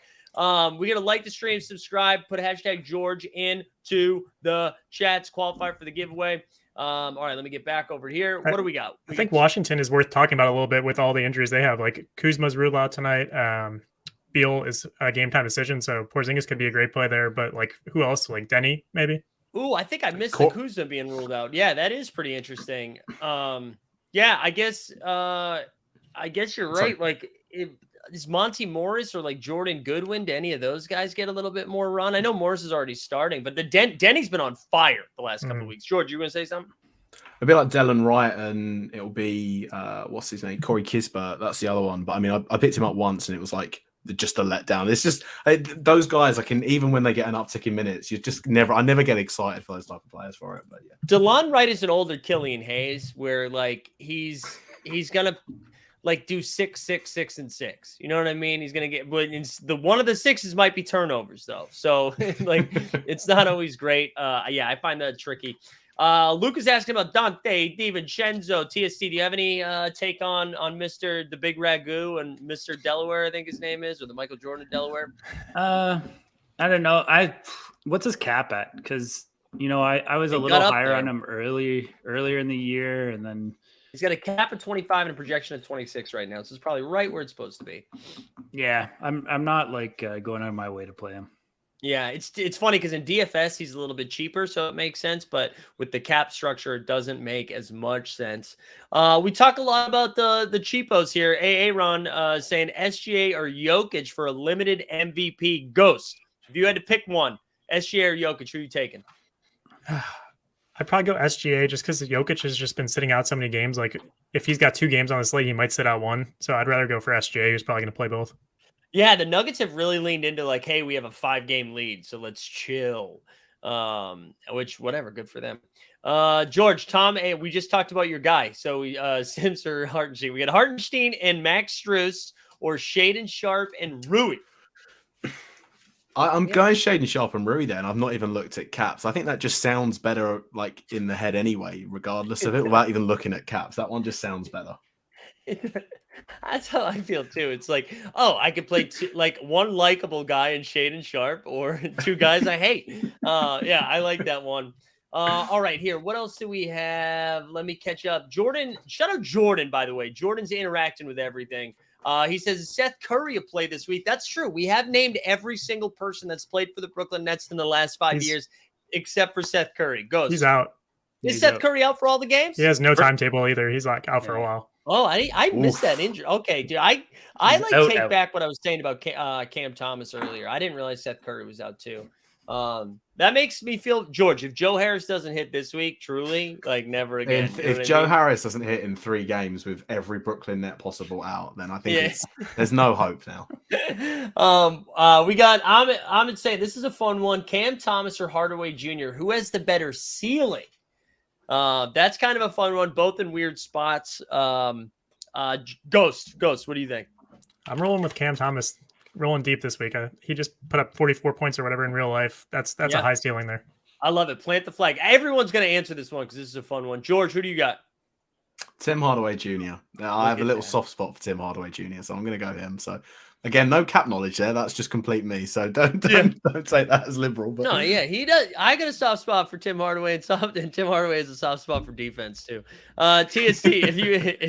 We got to like the stream, subscribe, put hashtag George into the chats, qualify for the giveaway. All right, let me get back over here. What do we got? I think Washington is worth talking about a little bit with all the injuries they have. Like Kuzma's ruled out tonight. Beal is a game time decision, so Porzingis could be a great play there. But like, who else? Like Denny, maybe. Ooh, I think I missed the Kuzma being ruled out. Yeah, that is pretty interesting. Yeah, I guess you're right. Like, is Monty Morris or like Jordan Goodwin? Do any of those guys get a little bit more run? I know Morris is already starting, but Denny's been on fire the last couple of weeks. George, you going to say something? A bit like Delon Wright, and it'll be what's his name, Corey Kispert. That's the other one. But I mean, I picked him up once, and it was like just a letdown. It's just those guys. Even when they get an uptick in minutes, you just never. I never get excited for those type of players for it. But yeah, Delon Wright is an older Killian Hayes, where like he's gonna like do 6, 6, 6, and 6. You know what I mean? He's gonna get, but one of the 6s might be turnovers though. So like it's not always great. Yeah, I find that tricky. Luke is asking about Dante DiVincenzo. TSC, do you have any take on Mr. the Big Ragu and Mr. Delaware, I think his name is, or the Michael Jordan of Delaware? I don't know. What's his cap at? Because I was a little higher on him earlier in the year, and then he's got a cap of 25 and a projection of 26 right now. So it's probably right where it's supposed to be. Yeah, I'm not like going out of my way to play him. Yeah, it's funny because in DFS he's a little bit cheaper, so it makes sense. But with the cap structure, it doesn't make as much sense. We talk a lot about the cheapos here. Aaron saying SGA or Jokic for a limited MVP. Ghost, if you had to pick one, SGA or Jokic, who are you taking? I'd probably go SGA just because Jokic has just been sitting out so many games. Like if he's got 2 games on the slate, he might sit out 1. So I'd rather go for SGA, who's probably going to play both. Yeah, the Nuggets have really leaned into like, hey, we have a 5-game lead, so let's chill. Which, whatever, good for them. George, Tom, we just talked about your guy. So Sims or Hartenstein. We got Hartenstein and Max Strus, or Shaedon Sharpe and Rui. I'm going Shaedon Sharpe and Rui there, and I've not even looked at caps. I think that just sounds better, like in the head anyway, regardless of it, without even looking at caps. That one just sounds better. That's how I feel too. It's like, oh, I could play like one likable guy in Shaedon Sharpe or 2 guys I hate. Yeah, I like that one. All right, here. What else do we have? Let me catch up. Jordan, shout out Jordan, by the way. Jordan's interacting with everything. He says Seth Curry a play this week. That's true. We have named every single person that's played for the Brooklyn Nets in the last 5 years, except for Seth Curry. He's out. Is Seth Curry out for all the games? He has no timetable either. He's like out for a while. Oh, I missed that injury. Okay, dude. I take back what I was saying about Cam Thomas earlier. I didn't realize Seth Curry was out too. That makes me feel, George, if Joe Harris doesn't hit this week, truly, like never again. If Joe Harris doesn't hit in 3 games with every Brooklyn net possible out, then I think there's no hope now. We got Ahmed saying this is a fun one. Cam Thomas or Hardaway Jr., who has the better ceiling? That's kind of a fun one, both in weird spots. Ghost, what do you think? I'm rolling with Cam Thomas, rolling deep this week. He just put up 44 points or whatever in real life. That's a high ceiling there. I love it. Plant the flag. Everyone's going to answer this one because this is a fun one. George, who do you got? Tim Hardaway Jr. I have a little soft spot for Tim Hardaway Jr., so I'm going to go him. So Again, no cap knowledge there. That's just complete me. So don't take that as liberal. But No, yeah, he does. I got a soft spot for Tim Hardaway, and Tim Hardaway has a soft spot for defense too. TST, if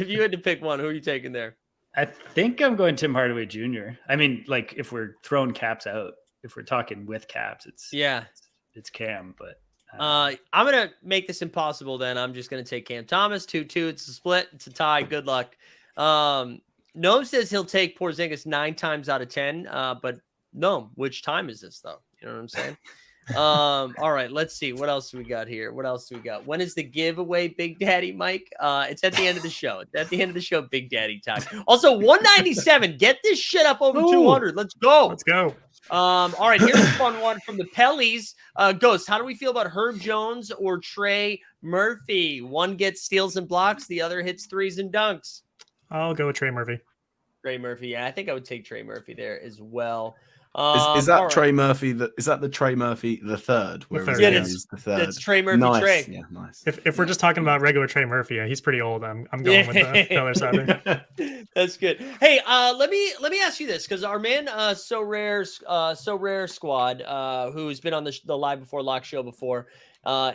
you had to pick one, who are you taking there? I think I'm going Tim Hardaway Jr. I mean, like if we're throwing caps out, if we're talking with caps, it's Cam. But I'm gonna make this impossible. Then I'm just gonna take Cam Thomas 2-2. It's a split. It's a tie. Good luck. Noam says he'll take Porzingis 9 times out of 10. But no, which time is this though? You know what I'm saying? All right, let's see. What else do we got here? When is the giveaway, Big Daddy Mike? It's at the end of the show. It's at the end of the show, Big Daddy time. Also, 197. Get this shit up over 200. Let's go. Let's go. All right, here's a fun one from the Pellies. Ghost, how do we feel about Herb Jones or Trey Murphy? One gets steals and blocks, the other hits threes and dunks. I'll go with Trey Murphy. Trey Murphy, yeah, I think I would take Trey Murphy there as well. Is that Trey right. Murphy? Is that the Trey Murphy the third? The third. Yeah, Is the third. It's Trey Murphy. Nice. Trey. Yeah, nice. If we're just talking about regular Trey Murphy, he's pretty old. I'm going with the other side there. That's good. Hey, let me ask you this, because our man so rare squad, who's been on the Live Before Lock show before,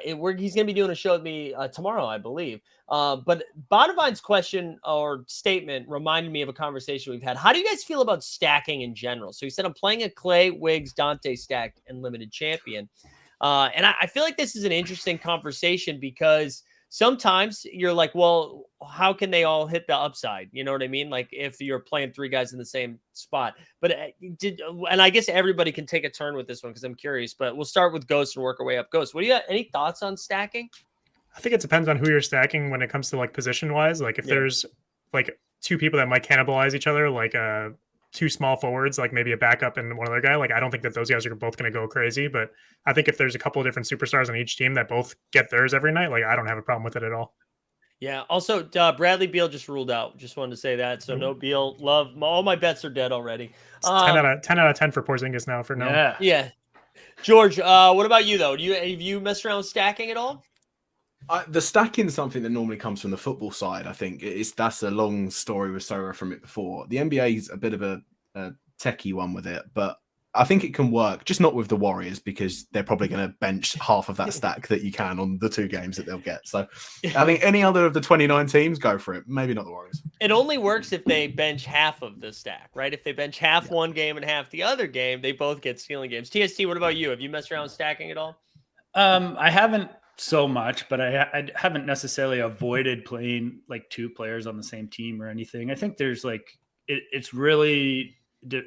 he's gonna be doing a show with me tomorrow, I believe. But Bonavine's question or statement reminded me of a conversation we've had. How do you guys feel about stacking in general? So he said, I'm playing a Clay, Wiggs, Dante stack and limited champion. And I feel like this is an interesting conversation because sometimes you're like, well, how can they all hit the upside? You know what I mean? Like if you're playing 3 guys in the same spot, but and I guess everybody can take a turn with this one because I'm curious, but we'll start with Ghost and work our way up. Ghost, what do you got? Any thoughts on stacking? I think it depends on who you're stacking when it comes to like position wise. Like if there's like 2 people that might cannibalize each other, like 2 small forwards, like maybe a backup and one other guy. Like I don't think that those guys are both going to go crazy, but I think if there's a couple of different superstars on each team that both get theirs every night, like I don't have a problem with it at all. Yeah. Also, Bradley Beal just ruled out. Just wanted to say that. So no Beal. All my bets are dead already. 10 out of 10 for Porzingis now for no. Yeah. George, what about you though? Have you messed around with stacking at all? The stacking is something that normally comes from the football side. I think that's a long story with Sorare from it before. The NBA is a bit of a techie one with it, but I think it can work, just not with the Warriors because they're probably going to bench half of that stack that you can on the 2 games that they'll get. So I think any other of the 29 teams, go for it. Maybe not the Warriors. It only works if they bench half of the stack, right? If they bench half one game and half the other game, they both get stealing games. TST, what about you? Have you messed around with stacking at all? I haven't so much, but I haven't necessarily avoided playing like 2 players on the same team or anything. I think there's like it's really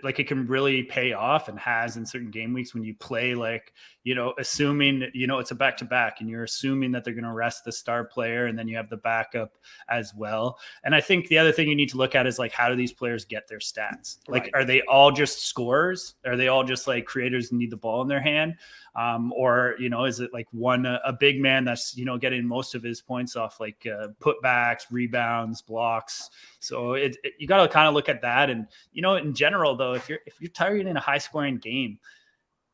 like it can really pay off and has in certain game weeks when you play like, you know, assuming, you know, it's a back-to-back and you're assuming that they're going to rest the star player and then you have the backup as well. And I think the other thing you need to look at is like, how do these players get their stats? Like, are they all just scorers? Are they all just like creators who need the ball in their hand? Or, you know, is it like a big man that's, you know, getting most of his points off like putbacks, rebounds, blocks. So you got to kind of look at that. And, you know, in general though, if you're targeting a high scoring game,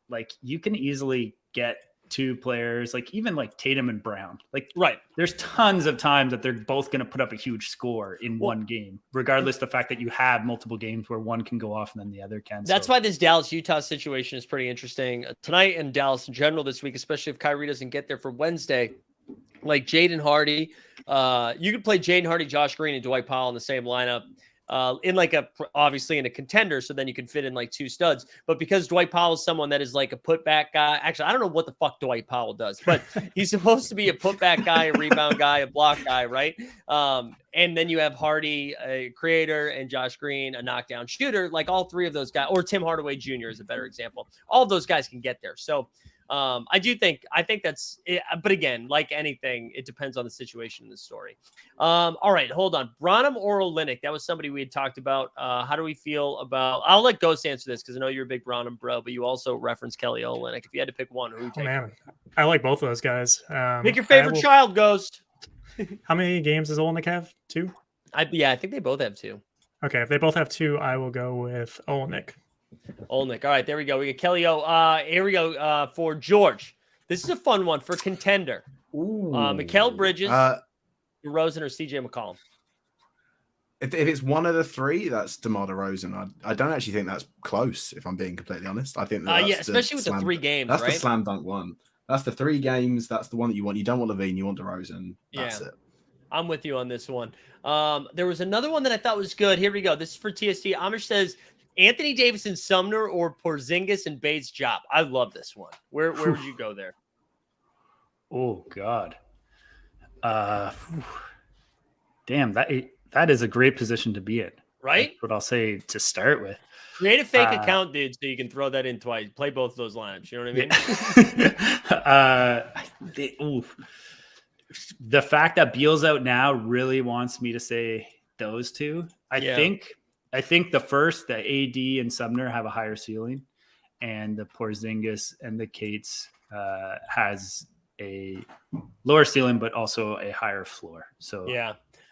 like you can easily get 2 players, like even like Tatum and Brown, like there's tons of times that they're both going to put up a huge score in one game, regardless of the fact that you have multiple games where one can go off and then the other can. That's why this Dallas-Utah situation is pretty interesting tonight and Dallas in general this week, especially if Kyrie doesn't get there for Wednesday. Like Jaden Hardy, you could play Jaden Hardy, Josh Green, and Dwight Powell in the same lineup. In like obviously in a contender, so then you can fit in like 2 studs. But because Dwight Powell is someone that is like a putback guy, actually I don't know what the fuck Dwight Powell does, but he's supposed to be a putback guy, a rebound guy, a block guy, right? And then you have Hardy, a creator, and Josh Green, a knockdown shooter. Like all 3 of those guys, or Tim Hardaway Jr. is a better example. All of those guys can get there. So I think that's it, but again, like anything, it depends on the situation in the story. All right, hold on. Branham or Olynyk? That was somebody we had talked about. How do we feel about? I'll let Ghost answer this because I know you're a big Branham bro, but you also referenced Kelly Olynyk. If you had to pick one, who would you take? Man, I like both of those guys. Pick your favorite child, Ghost. How many games does Olynyk have? 2? I think they both have 2. Okay, if they both have 2, I will go with Olynyk. Olnick. All right, there we go. We got Kelly O. Here we go for George. This is a fun one for contender. Mikal Bridges, DeRozan, or CJ McCollum. If it's one of the three, that's DeMar DeRozan. I don't actually think that's close, if I'm being completely honest. I think that's especially with the 3 games, that's right? the slam dunk one. That's the 3 games. That's the one that you want. You don't want Levine, you want DeRozan. That's it. I'm with you on this one. There was another one that I thought was good. Here we go. This is for TST. Amish says Anthony Davis and Sumner or Porzingis and Bates job. I love this one. Where would you go there? Oh God. Damn, that is a great position to be in. Right? That's what I'll say to start with. Create a fake account, dude, so you can throw that in twice. Play both of those lineups. You know what I mean? The fact that Beal's out now really wants me to say those two. I think the first, the AD and Sumner have a higher ceiling, and the Porzingis and the Cates has a lower ceiling, but also a higher floor. So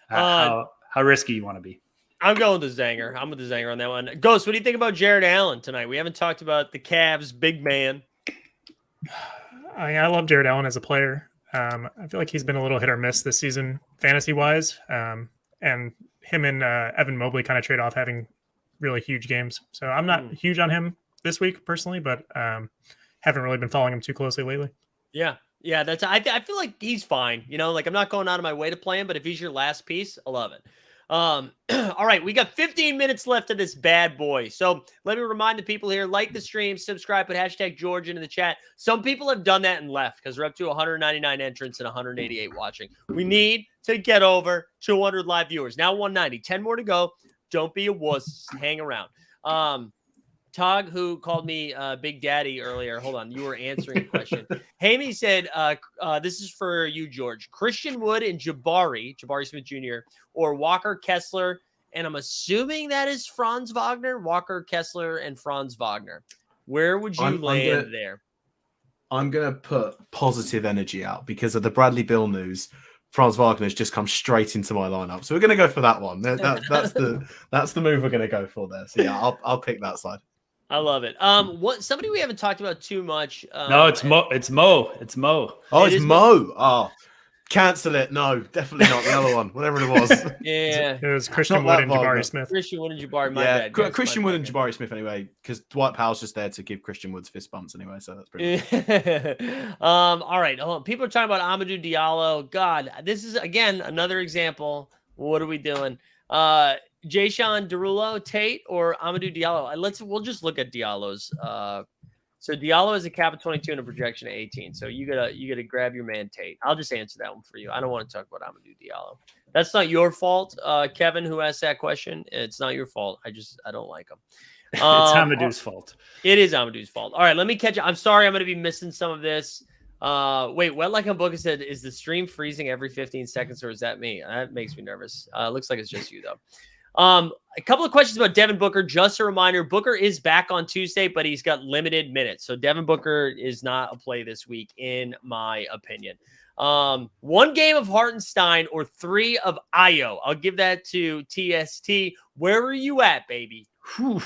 how risky you want to be? I'm going to Zanger. I'm with the Zanger on that one. Ghost, what do you think about Jared Allen tonight? We haven't talked about the Cavs big man. I love Jared Allen as a player. I feel like he's been a little hit or miss this season, fantasy-wise. And him and Evan Mobley kind of trade off having really huge games. So I'm not huge on him this week personally, but haven't really been following him too closely lately. Yeah. Yeah, I feel like he's fine. You know, like I'm not going out of my way to play him, but if he's your last piece, I love it. All right, we got 15 minutes left of this bad boy. So let me remind the people here, like the stream, subscribe, put hashtag George into the chat. Some people have done that and left because we're up to 199 entrants and 188 watching. We need to get over 200 live viewers. Now 190, 10 more to go. Don't be a wuss. Hang around. Tog, who called me Big Daddy earlier. Hold on. You were answering a question. Hamey said, this is for you, George. Christian Wood and Jabari Smith Jr., or Walker Kessler. And I'm assuming that is Franz Wagner. Walker Kessler and Franz Wagner. Where would you land there? I'm going to put positive energy out because of the Bradley Beal news. Franz Wagner's just come straight into my lineup. So we're going to go for that one. That's the move we're going to go for there. So yeah, I'll pick that side. I love it. Somebody we haven't talked about too much. No, it's Mo. It's Mo. Oh, it's Mo. Oh, cancel it. No, definitely not the other one. Whatever it was. Yeah, it was Christian Wood and Jabari Smith. Christian Wood and Jabari. My bad. Christian Wood and Jabari Smith anyway, because Dwight Powell's just there to give Christian Woods fist bumps anyway. So that's pretty. All right. Hold on. People are talking about Amadou Diallo. God, this is again another example. What are we doing? Jayshawn Derulo, Tate, or Amadou Diallo? We'll just look at Diallo's. So Diallo is a cap of 22 and a projection of 18. So you gotta grab your man Tate. I'll just answer that one for you. I don't want to talk about Amadou Diallo. That's not your fault, Kevin, who asked that question. It's not your fault. I don't like him. It's Amadou's fault. It is Amadou's fault. All right, let me catch you. I'm sorry, I'm gonna be missing some of this. Wait, Wet Like a Book said, is the stream freezing every 15 seconds, or is that me? That makes me nervous. Looks like it's just you though. A couple of questions about Devin Booker. Just a reminder, Booker is back on Tuesday, but he's got limited minutes. So Devin Booker is not a play this week, in my opinion. 1 game of Hartenstein or 3 of Io. I'll give that to TST. Where are you at, baby? Whew.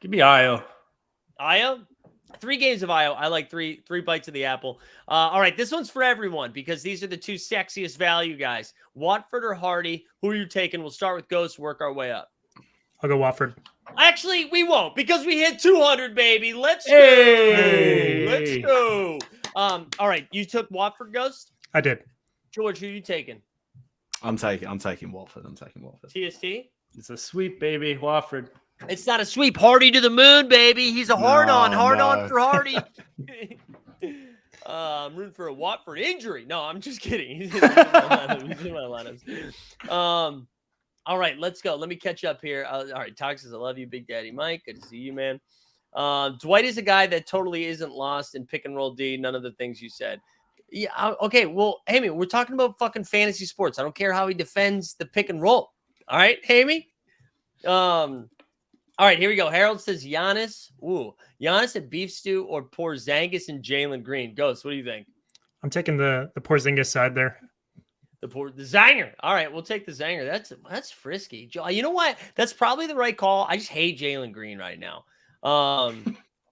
Give me Io. Io? 3 games of Io. I like three bites of the apple. All right, this one's for everyone because these are the 2 sexiest value guys. Watford or Hardy? Who are you taking? We'll start with Ghost, work our way up. I'll go Watford. Actually, we won't because we hit 200, baby. Let's go. Hey. Let's go. All right, you took Watford, Ghost? I did. George, who are you taking? I'm taking Watford. TST? It's a sweep, baby. Watford. It's not a sweep. Hardy to the moon, baby. He's a hard-on for Hardy. I'm rooting for a Watford injury. No, I'm just kidding. He's in my lineups. All right, let's go. Let me catch up here. All right, Tox says, I love you, Big Daddy Mike. Good to see you, man. Dwight is a guy that totally isn't lost in pick and roll D. None of the things you said. Yeah, okay. Well, Hammy, we're talking about fucking fantasy sports. I don't care how he defends the pick and roll. All right, Hammy? All right, here we go. Harold says Giannis. Ooh, Giannis at beef stew or Porzingis and Jalen Green. Ghost, what do you think? I'm taking the Porzingis side there. The Zanger. All right, we'll take the Zanger. That's frisky. You know what? That's probably the right call. I just hate Jalen Green right now.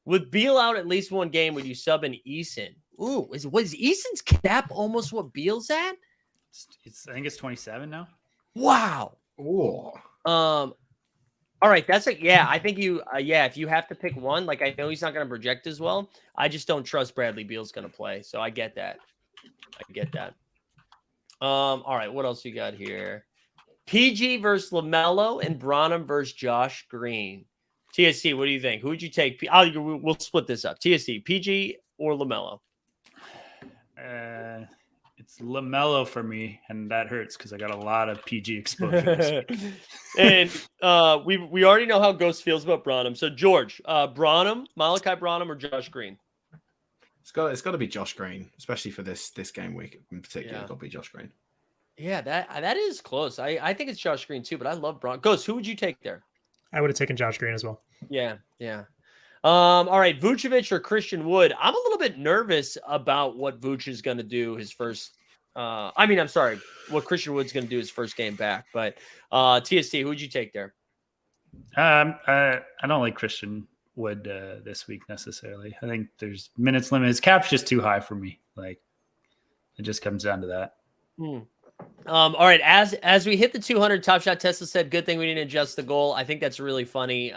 With Beal out at least 1 game, would you sub in Eason? Ooh, was Eason's cap almost what Beal's at? I think it's 27 now. Wow. Oh. All right, that's it. Yeah, I think you. If you have to pick one, like I know he's not going to project as well. I just don't trust Bradley Beal's going to play, so I get that. All right, what else you got here? PG versus LaMelo and Branham versus Josh Green. TSC, what do you think? Who would you take? We'll split this up. TSC, PG or LaMelo? It's LaMelo for me, and that hurts because I got a lot of PG exposure. And we already know how Ghost feels about Branham. So George, Malachi Branham, or Josh Green? It's got to be Josh Green, especially for this game week in particular. Yeah. It's got to be Josh Green. Yeah, that is close. I think it's Josh Green too, but I love Branham. Ghost, who would you take there? I would have taken Josh Green as well. Yeah. All right, Vucevic or Christian Wood? I'm a little bit nervous about what Vuce is going to do his first. What Christian Wood's going to do his first game back. But TST, who would you take there? I don't like Christian Wood this week necessarily. I think there's minutes limit. His cap's just too high for me. Like it just comes down to that. All right, as we hit the 200, Top Shot Tesla said, "Good thing we didn't adjust the goal." I think that's really funny.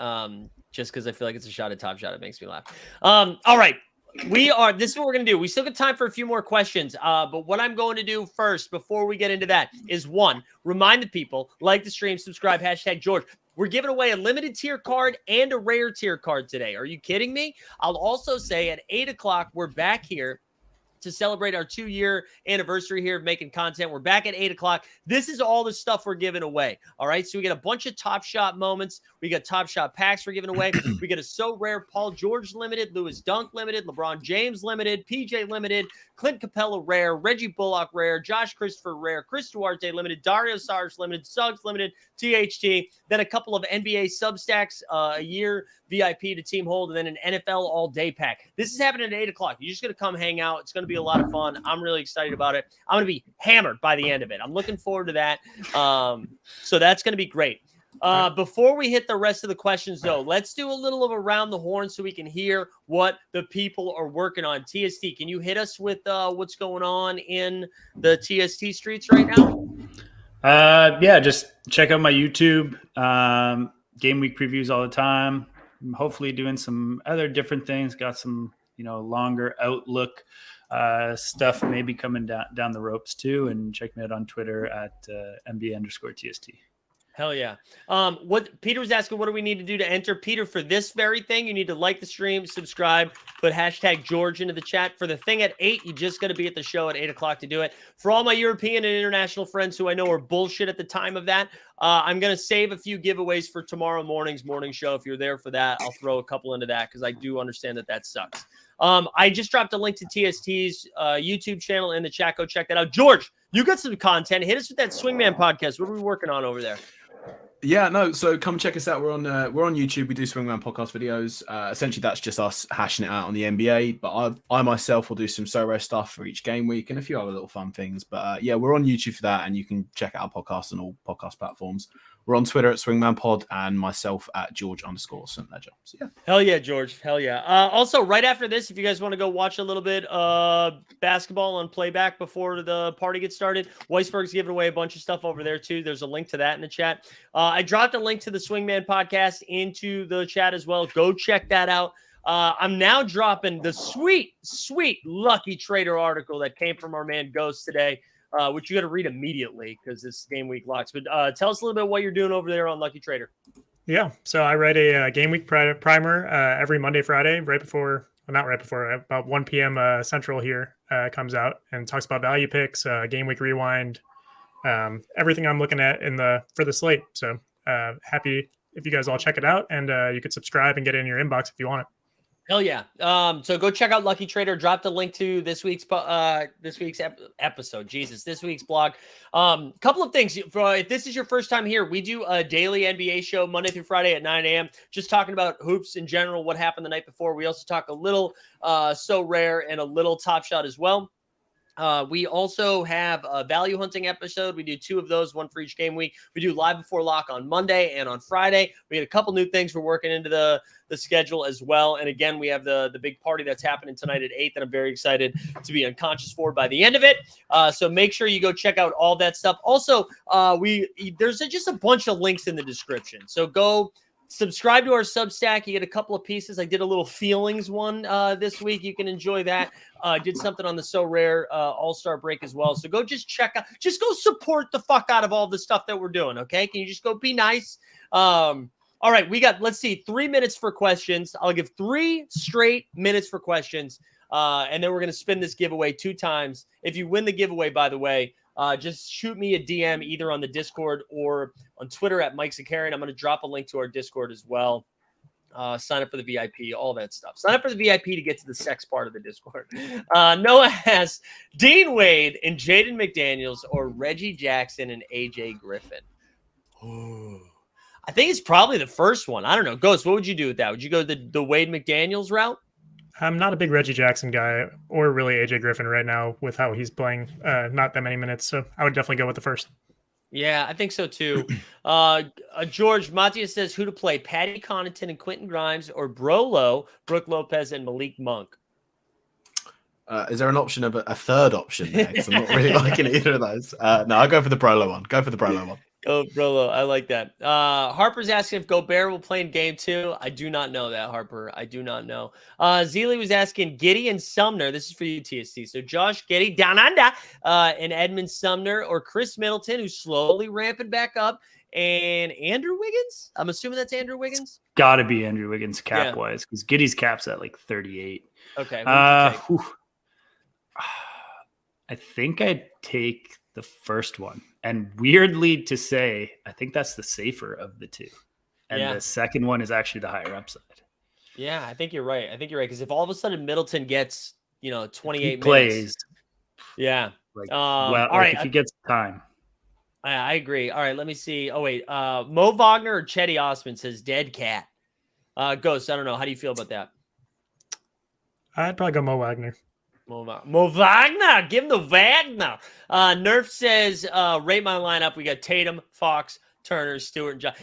Just because I feel like it's a shot at Top Shot, it makes me laugh. All right. This is what we're going to do. We still got time for a few more questions. But what I'm going to do first, before we get into that, is one, remind the people, like the stream, subscribe, #George. We're giving away a limited tier card and a rare tier card today. Are you kidding me? I'll also say at 8 o'clock, we're back here to celebrate our 2-year anniversary here of making content. We're back at 8 o'clock. This is all the stuff we're giving away. All right. So we got a bunch of Top Shot moments. We got Top Shot packs we're giving away. We got a So Rare Paul George limited, Lewis Dunk limited, LeBron James limited, PJ limited, Clint Capella rare, Reggie Bullock rare, Josh Christopher rare, Chris Duarte limited, Dario Saric limited, Suggs limited, THT, then a couple of NBA Substacks a year VIP to team hold, and then an NFL all day pack. This is happening at 8 o'clock. You're just going to come hang out. It's going to be a lot of fun. I'm really excited about it. I'm going to be hammered by the end of it. I'm looking forward to that. So that's going to be great. Before we hit the rest of the questions, though, let's do a little of around the horn so we can hear what the people are working on. TST, can you hit us with what's going on in the TST streets right now? Yeah, just check out my YouTube. Game week previews all the time. I'm hopefully doing some other different things. Got some, longer outlook stuff maybe coming down the ropes too. And check me out on Twitter at MBA_TST. Hell yeah. What Peter was asking, what do we need to do to enter? Peter, for this very thing, you need to like the stream, subscribe, put #George into the chat. For the thing at 8, you just got to be at the show at 8 o'clock to do it. For all my European and international friends who I know are bullshit at the time of that, I'm going to save a few giveaways for tomorrow morning's morning show. If you're there for that, I'll throw a couple into that because I do understand that sucks. I just dropped a link to TST's YouTube channel in the chat. Go check that out. George, you got some content. Hit us with that Swingman podcast. What are we working on over there? Yeah, no. So come check us out. We're on YouTube. We do Swingman podcast videos. Essentially, that's just us hashing it out on the NBA. But I myself will do some Sorare stuff for each game week and a few other little fun things. But yeah, we're on YouTube for that, and you can check out our podcast on all podcast platforms. We're on Twitter at SwingmanPod and myself at George_St. Ledger. So yeah. Hell yeah, George. Hell yeah. Also, right after this, if you guys want to go watch a little bit basketball on playback before the party gets started, Weisberg's giving away a bunch of stuff over there too. There's a link to that in the chat. I dropped a link to the Swingman podcast into the chat as well. Go check that out. I'm now dropping the sweet Lucky Trader article that came from our man Ghost today. Which you got to read immediately because this game week locks. But tell us a little bit what you're doing over there on Lucky Trader. Yeah, so I write a game week primer every Monday, Friday, about 1 p.m. Central here comes out and talks about value picks, game week rewind, everything I'm looking at for the slate. So happy if you guys all check it out, and you could subscribe and get it in your inbox if you want it. Hell yeah. So go check out Lucky Trader. Drop the link to this week's episode. This week's blog. Couple of things. If this is your first time here, we do a daily NBA show Monday through Friday at 9 a.m. Just talking about hoops in general, what happened the night before. We also talk a little So Rare and a little Top Shot as well. We also have a value hunting episode. We do 2 of those, 1 for each game week. We do live before lock on Monday and on Friday. We got a couple new things we're working into the schedule as well. And again, we have the big party that's happening tonight at 8 that I'm very excited to be unconscious for by the end of it. So make sure you go check out all that stuff. Also, there's just a bunch of links in the description. So go subscribe to our Substack. You get a couple of pieces. I did a little feelings one this week. You can enjoy that. Did something on the Sorare All-Star break as well. So go just check out. Just go support the fuck out of all the stuff that we're doing, okay? Can you just go be nice? All right, we got, let's see, 3 minutes for questions. I'll give 3 straight minutes for questions. And then we're going to spin this giveaway 2 times. If you win the giveaway, by the way, just shoot me a DM either on the Discord or on Twitter at Mike Zakarian. I'm going to drop a link to our Discord as well. Sign up for the VIP, all that stuff. Sign up for the VIP to get to the sex part of the Discord. Noah asks, Dean Wade and Jaden McDaniels or Reggie Jackson and AJ Griffin? I think it's probably the first one. I don't know. Ghost, what would you do with that? Would you go the Wade McDaniels route? I'm not a big Reggie Jackson guy or really AJ Griffin right now with how he's playing. Not that many minutes. So I would definitely go with the first. Yeah, I think so too. George Matias says who to play, Patty Connaughton and Quentin Grimes or Brolo, Brooke Lopez and Malik Monk. Is there an option of a third option there? Because I'm not really liking either of those. No, I'll go for the Brolo one. Go for the Brolo one. Oh, Brolo, I like that. Harper's asking if Gobert will play in game 2. I do not know that, Harper. I do not know. Zealy was asking Giddey and Sumner. This is for you, TST. So Josh Giddey, down under, and Edmund Sumner or Chris Middleton, who's slowly ramping back up, and Andrew Wiggins? I'm assuming that's Andrew Wiggins? Got to be Andrew Wiggins cap-wise because Giddey's cap's at like 38. Okay. I think I'd take the first one. And weirdly to say, I think that's the safer of the 2. And the second one is actually the higher upside. Yeah, I think you're right. Because if all of a sudden Middleton gets, 28 plays, minutes. Yeah. All right. If he gets time. I agree. All right, let me see. Oh, wait. Mo Wagner or Chetty Osman says dead cat. Ghost, I don't know. How do you feel about that? I'd probably go Mo Wagner. Mo Wagner, give him the Wagner. Nerf says, rate my lineup. We got Tatum, Fox, Turner, Stewart, and John.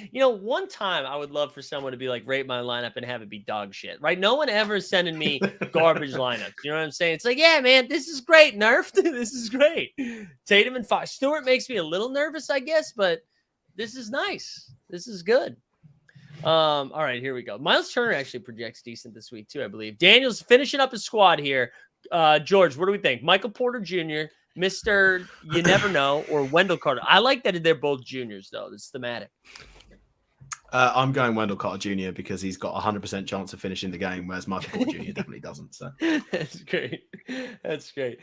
One time I would love for someone to be like, rate my lineup and have it be dog shit, right? No one ever is sending me garbage lineups. You know what I'm saying? It's like, yeah, man, this is great, Nerf. This is great. Tatum and Fox. Stewart makes me a little nervous, I guess, but this is nice. This is good. All right, here we go. Miles Turner actually projects decent this week, too, I believe. Daniel's finishing up his squad here. George, what do we think? Michael Porter Jr., Mr. You Never Know, or Wendell Carter? I like that they're both juniors, though. It's thematic. I'm going Wendell Carter Jr. because he's got a 100% chance of finishing the game, whereas Michael Porter Jr. definitely doesn't. So that's great. That's great.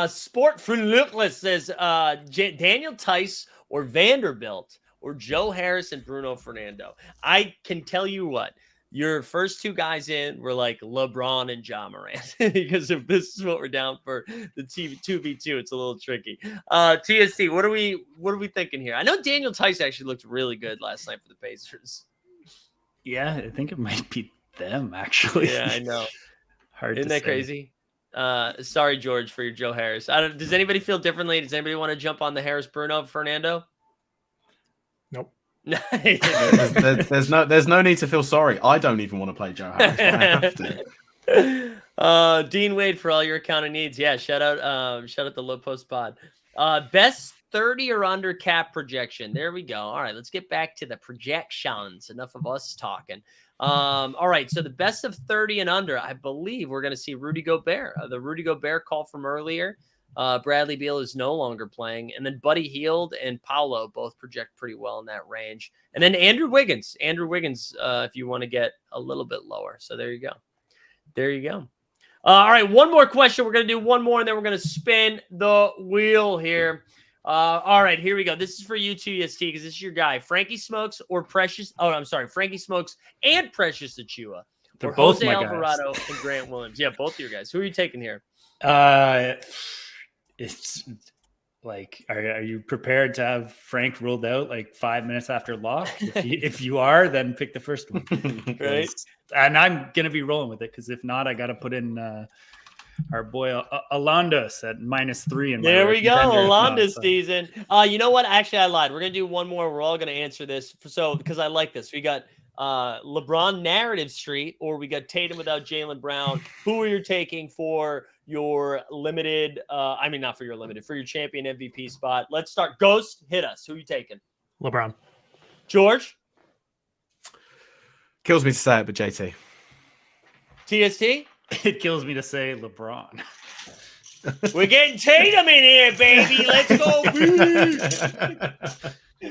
Sport Fruitless says Daniel Tice or Vanderbilt or Joe Harris and Bruno Fernando. I can tell you what. Your first 2 guys in were like LeBron and Ja Morant because if this is what we're down for the 2v2, it's a little tricky. TSC, what are we thinking here? I know Daniel Tice actually looked really good last night for the Pacers. Yeah, I think it might be them actually. Yeah, I know. Hard. Isn't that crazy? Sorry, George, for your Joe Harris. Does anybody feel differently? Does anybody want to jump on the Harris Bruno Fernando? Nope. there's no need to feel sorry. I don't even want to play Joe Harris. But I have to. Dean Wade for all your accounting needs. Yeah, shout out the Low Post Pod. Best 30 or under cap projection. There we go. All right, let's get back to the projections. Enough of us talking. All right, so the best of 30 and under. I believe we're going to see Rudy Gobert. The Rudy Gobert call from earlier. Bradley Beal is no longer playing. And then Buddy Hield and Paolo both project pretty well in that range. And then Andrew Wiggins, if you want to get a little bit lower. So there you go. All right, one more question. We're going to do one more, and then we're going to spin the wheel here. All right, here we go. This is for you, TST, because this is your guy. Frankie Smokes or Precious. Oh, I'm sorry. Frankie Smokes and Precious Achua. They're both Jose my Alvarado guys. and Grant Williams. Yeah, both of your guys. Who are you taking here? It's like, are you prepared to have Frank ruled out like 5 minutes after lock? If you are, then pick the first one. Right. And I'm going to be rolling with it because if not, I got to put in our boy Alondas at -3. In there my we go, contender. Alonda season. You know what? Actually, I lied. We're gonna do one more. We're all gonna answer this. So because I like this, we got LeBron narrative street, or we got Tatum without Jaylen Brown. Who are you taking for your limited? I mean, not for your limited, for your champion MVP spot. Let's start. Ghost, hit us. Who are you taking? LeBron. George. Kills me to say it, but JT. TST. It kills me to say LeBron. We're getting Tatum in here, baby. Let's go.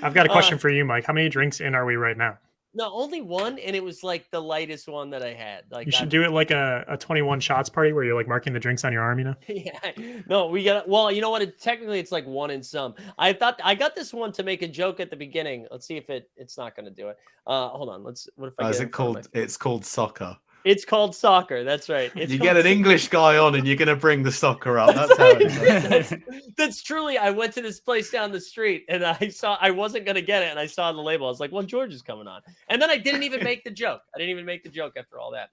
I've got a question for you, Mike. How many drinks in are we right now? No, only one, and it was like the lightest one that I had. Like you should do it like a 21 shots party where you're like marking the drinks on your arm, you know? Yeah. No, we got. Well, you know what? Technically, it's like one in some. I thought I got this one to make a joke at the beginning. Let's see if it's not going to do it. Hold on. What if I? Is it called? It's called soccer. It's called soccer. That's right. You get an English guy on, and you're going to bring the soccer up. That's how it is. That's truly. I went to this place down the street, and I wasn't going to get it, and I saw the label. I was like, "Well, George is coming on," and then I didn't even make the joke. I didn't even make the joke after all that.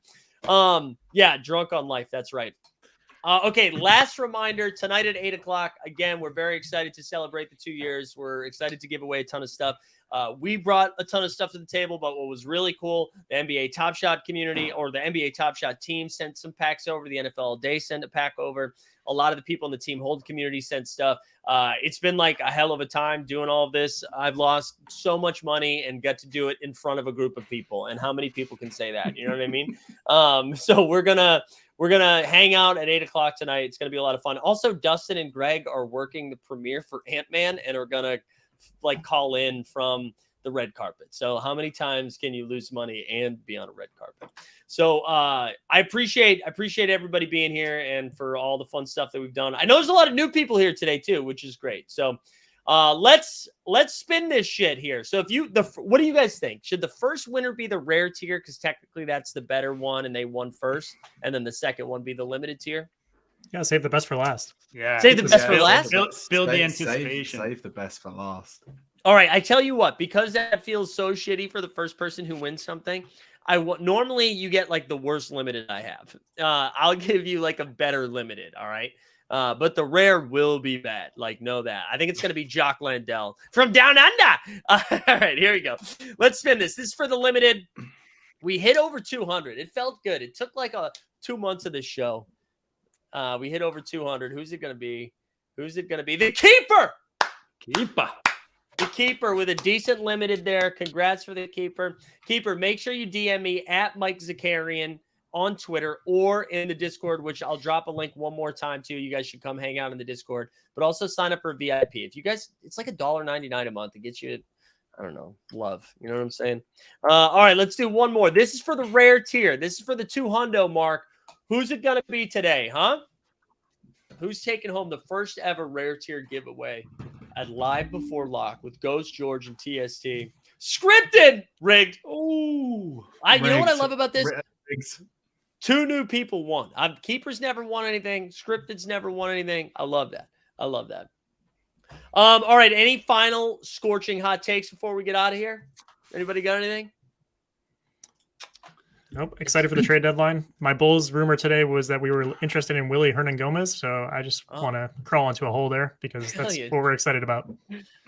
Yeah, drunk on life. That's right. Okay, last reminder, tonight at 8:00. Again, we're very excited to celebrate the 2 years. We're excited to give away a ton of stuff. We brought a ton of stuff to the table, but what was really cool, the NBA Top Shot community, or the NBA Top Shot team, sent some packs over. The NFL Day sent a pack over. A lot of the people in the Team Hold community sent stuff. It's been like a hell of a time doing all of this. I've lost so much money and got to do it in front of a group of people. And how many people can say that? You know what I mean? So we're gonna hang out at 8:00 tonight. It's gonna be a lot of fun. Also, Dustin and Greg are working the premiere for Ant-Man and are gonna like call in from the red carpet. So how many times can you lose money and be on a red carpet? So I appreciate everybody being here and for all the fun stuff that we've done. I know there's a lot of new people here today too, which is great. So let's spin this shit here. So what do you guys think? Should the first winner be the rare tier? Because technically that's the better one and they won first. And then the second one be the limited tier. Yeah, save the best for last. Yeah, save the best for last. Build the anticipation. Save the best for last. All right, I tell you what, because that feels so shitty for the first person who wins something. Normally you get like the worst limited I have. I'll give you like a better limited. All right. But the rare will be bad. Like, know that. I think it's going to be Jock Landell from Down Under. All right, here we go. Let's spin this. This is for the limited. We hit over 200. It felt good. It took like 2 months of this show. We hit over 200. Who's it going to be? Who's it going to be? The keeper. The keeper with a decent limited there. Congrats for the keeper. Keeper, make sure you DM me at Mike Zakarian on Twitter or in the Discord, which I'll drop a link one more time to. You guys should come hang out in the Discord, but also sign up for VIP. If you guys, it's like $1.99 a month. It gets you, I don't know, love. You know what I'm saying? All right, let's do one more. This is for the rare tier. This is for the 200 mark. Who's it going to be today, huh? Who's taking home the first ever rare tier giveaway at Live Before Lock with Ghost, George, and TST? Scripted, rigged. Ooh, you know what I love about this? Rigged. 2 new people won. Keepers never won anything. Scripted's never won anything. I love that. All right. Any final scorching hot takes before we get out of here? Anybody got anything? Nope. Excited for the trade deadline. My Bulls rumor today was that we were interested in Willie Hernan-Gomez, so I just want to crawl into a hole there because that's what we're excited about.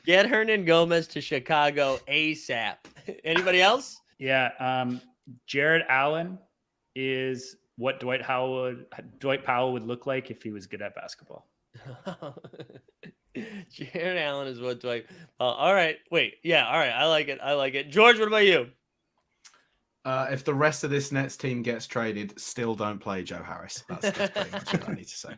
Get Hernan-Gomez to Chicago ASAP. Anybody else? Yeah. Jared Allen is what Dwight Powell would look like if he was good at basketball. Jared Allen is what Dwight. All right. Wait. Yeah. All right. I like it. George, what about you? If the rest of this Nets team gets traded, still don't play Joe Harris. That's pretty much what I need to say.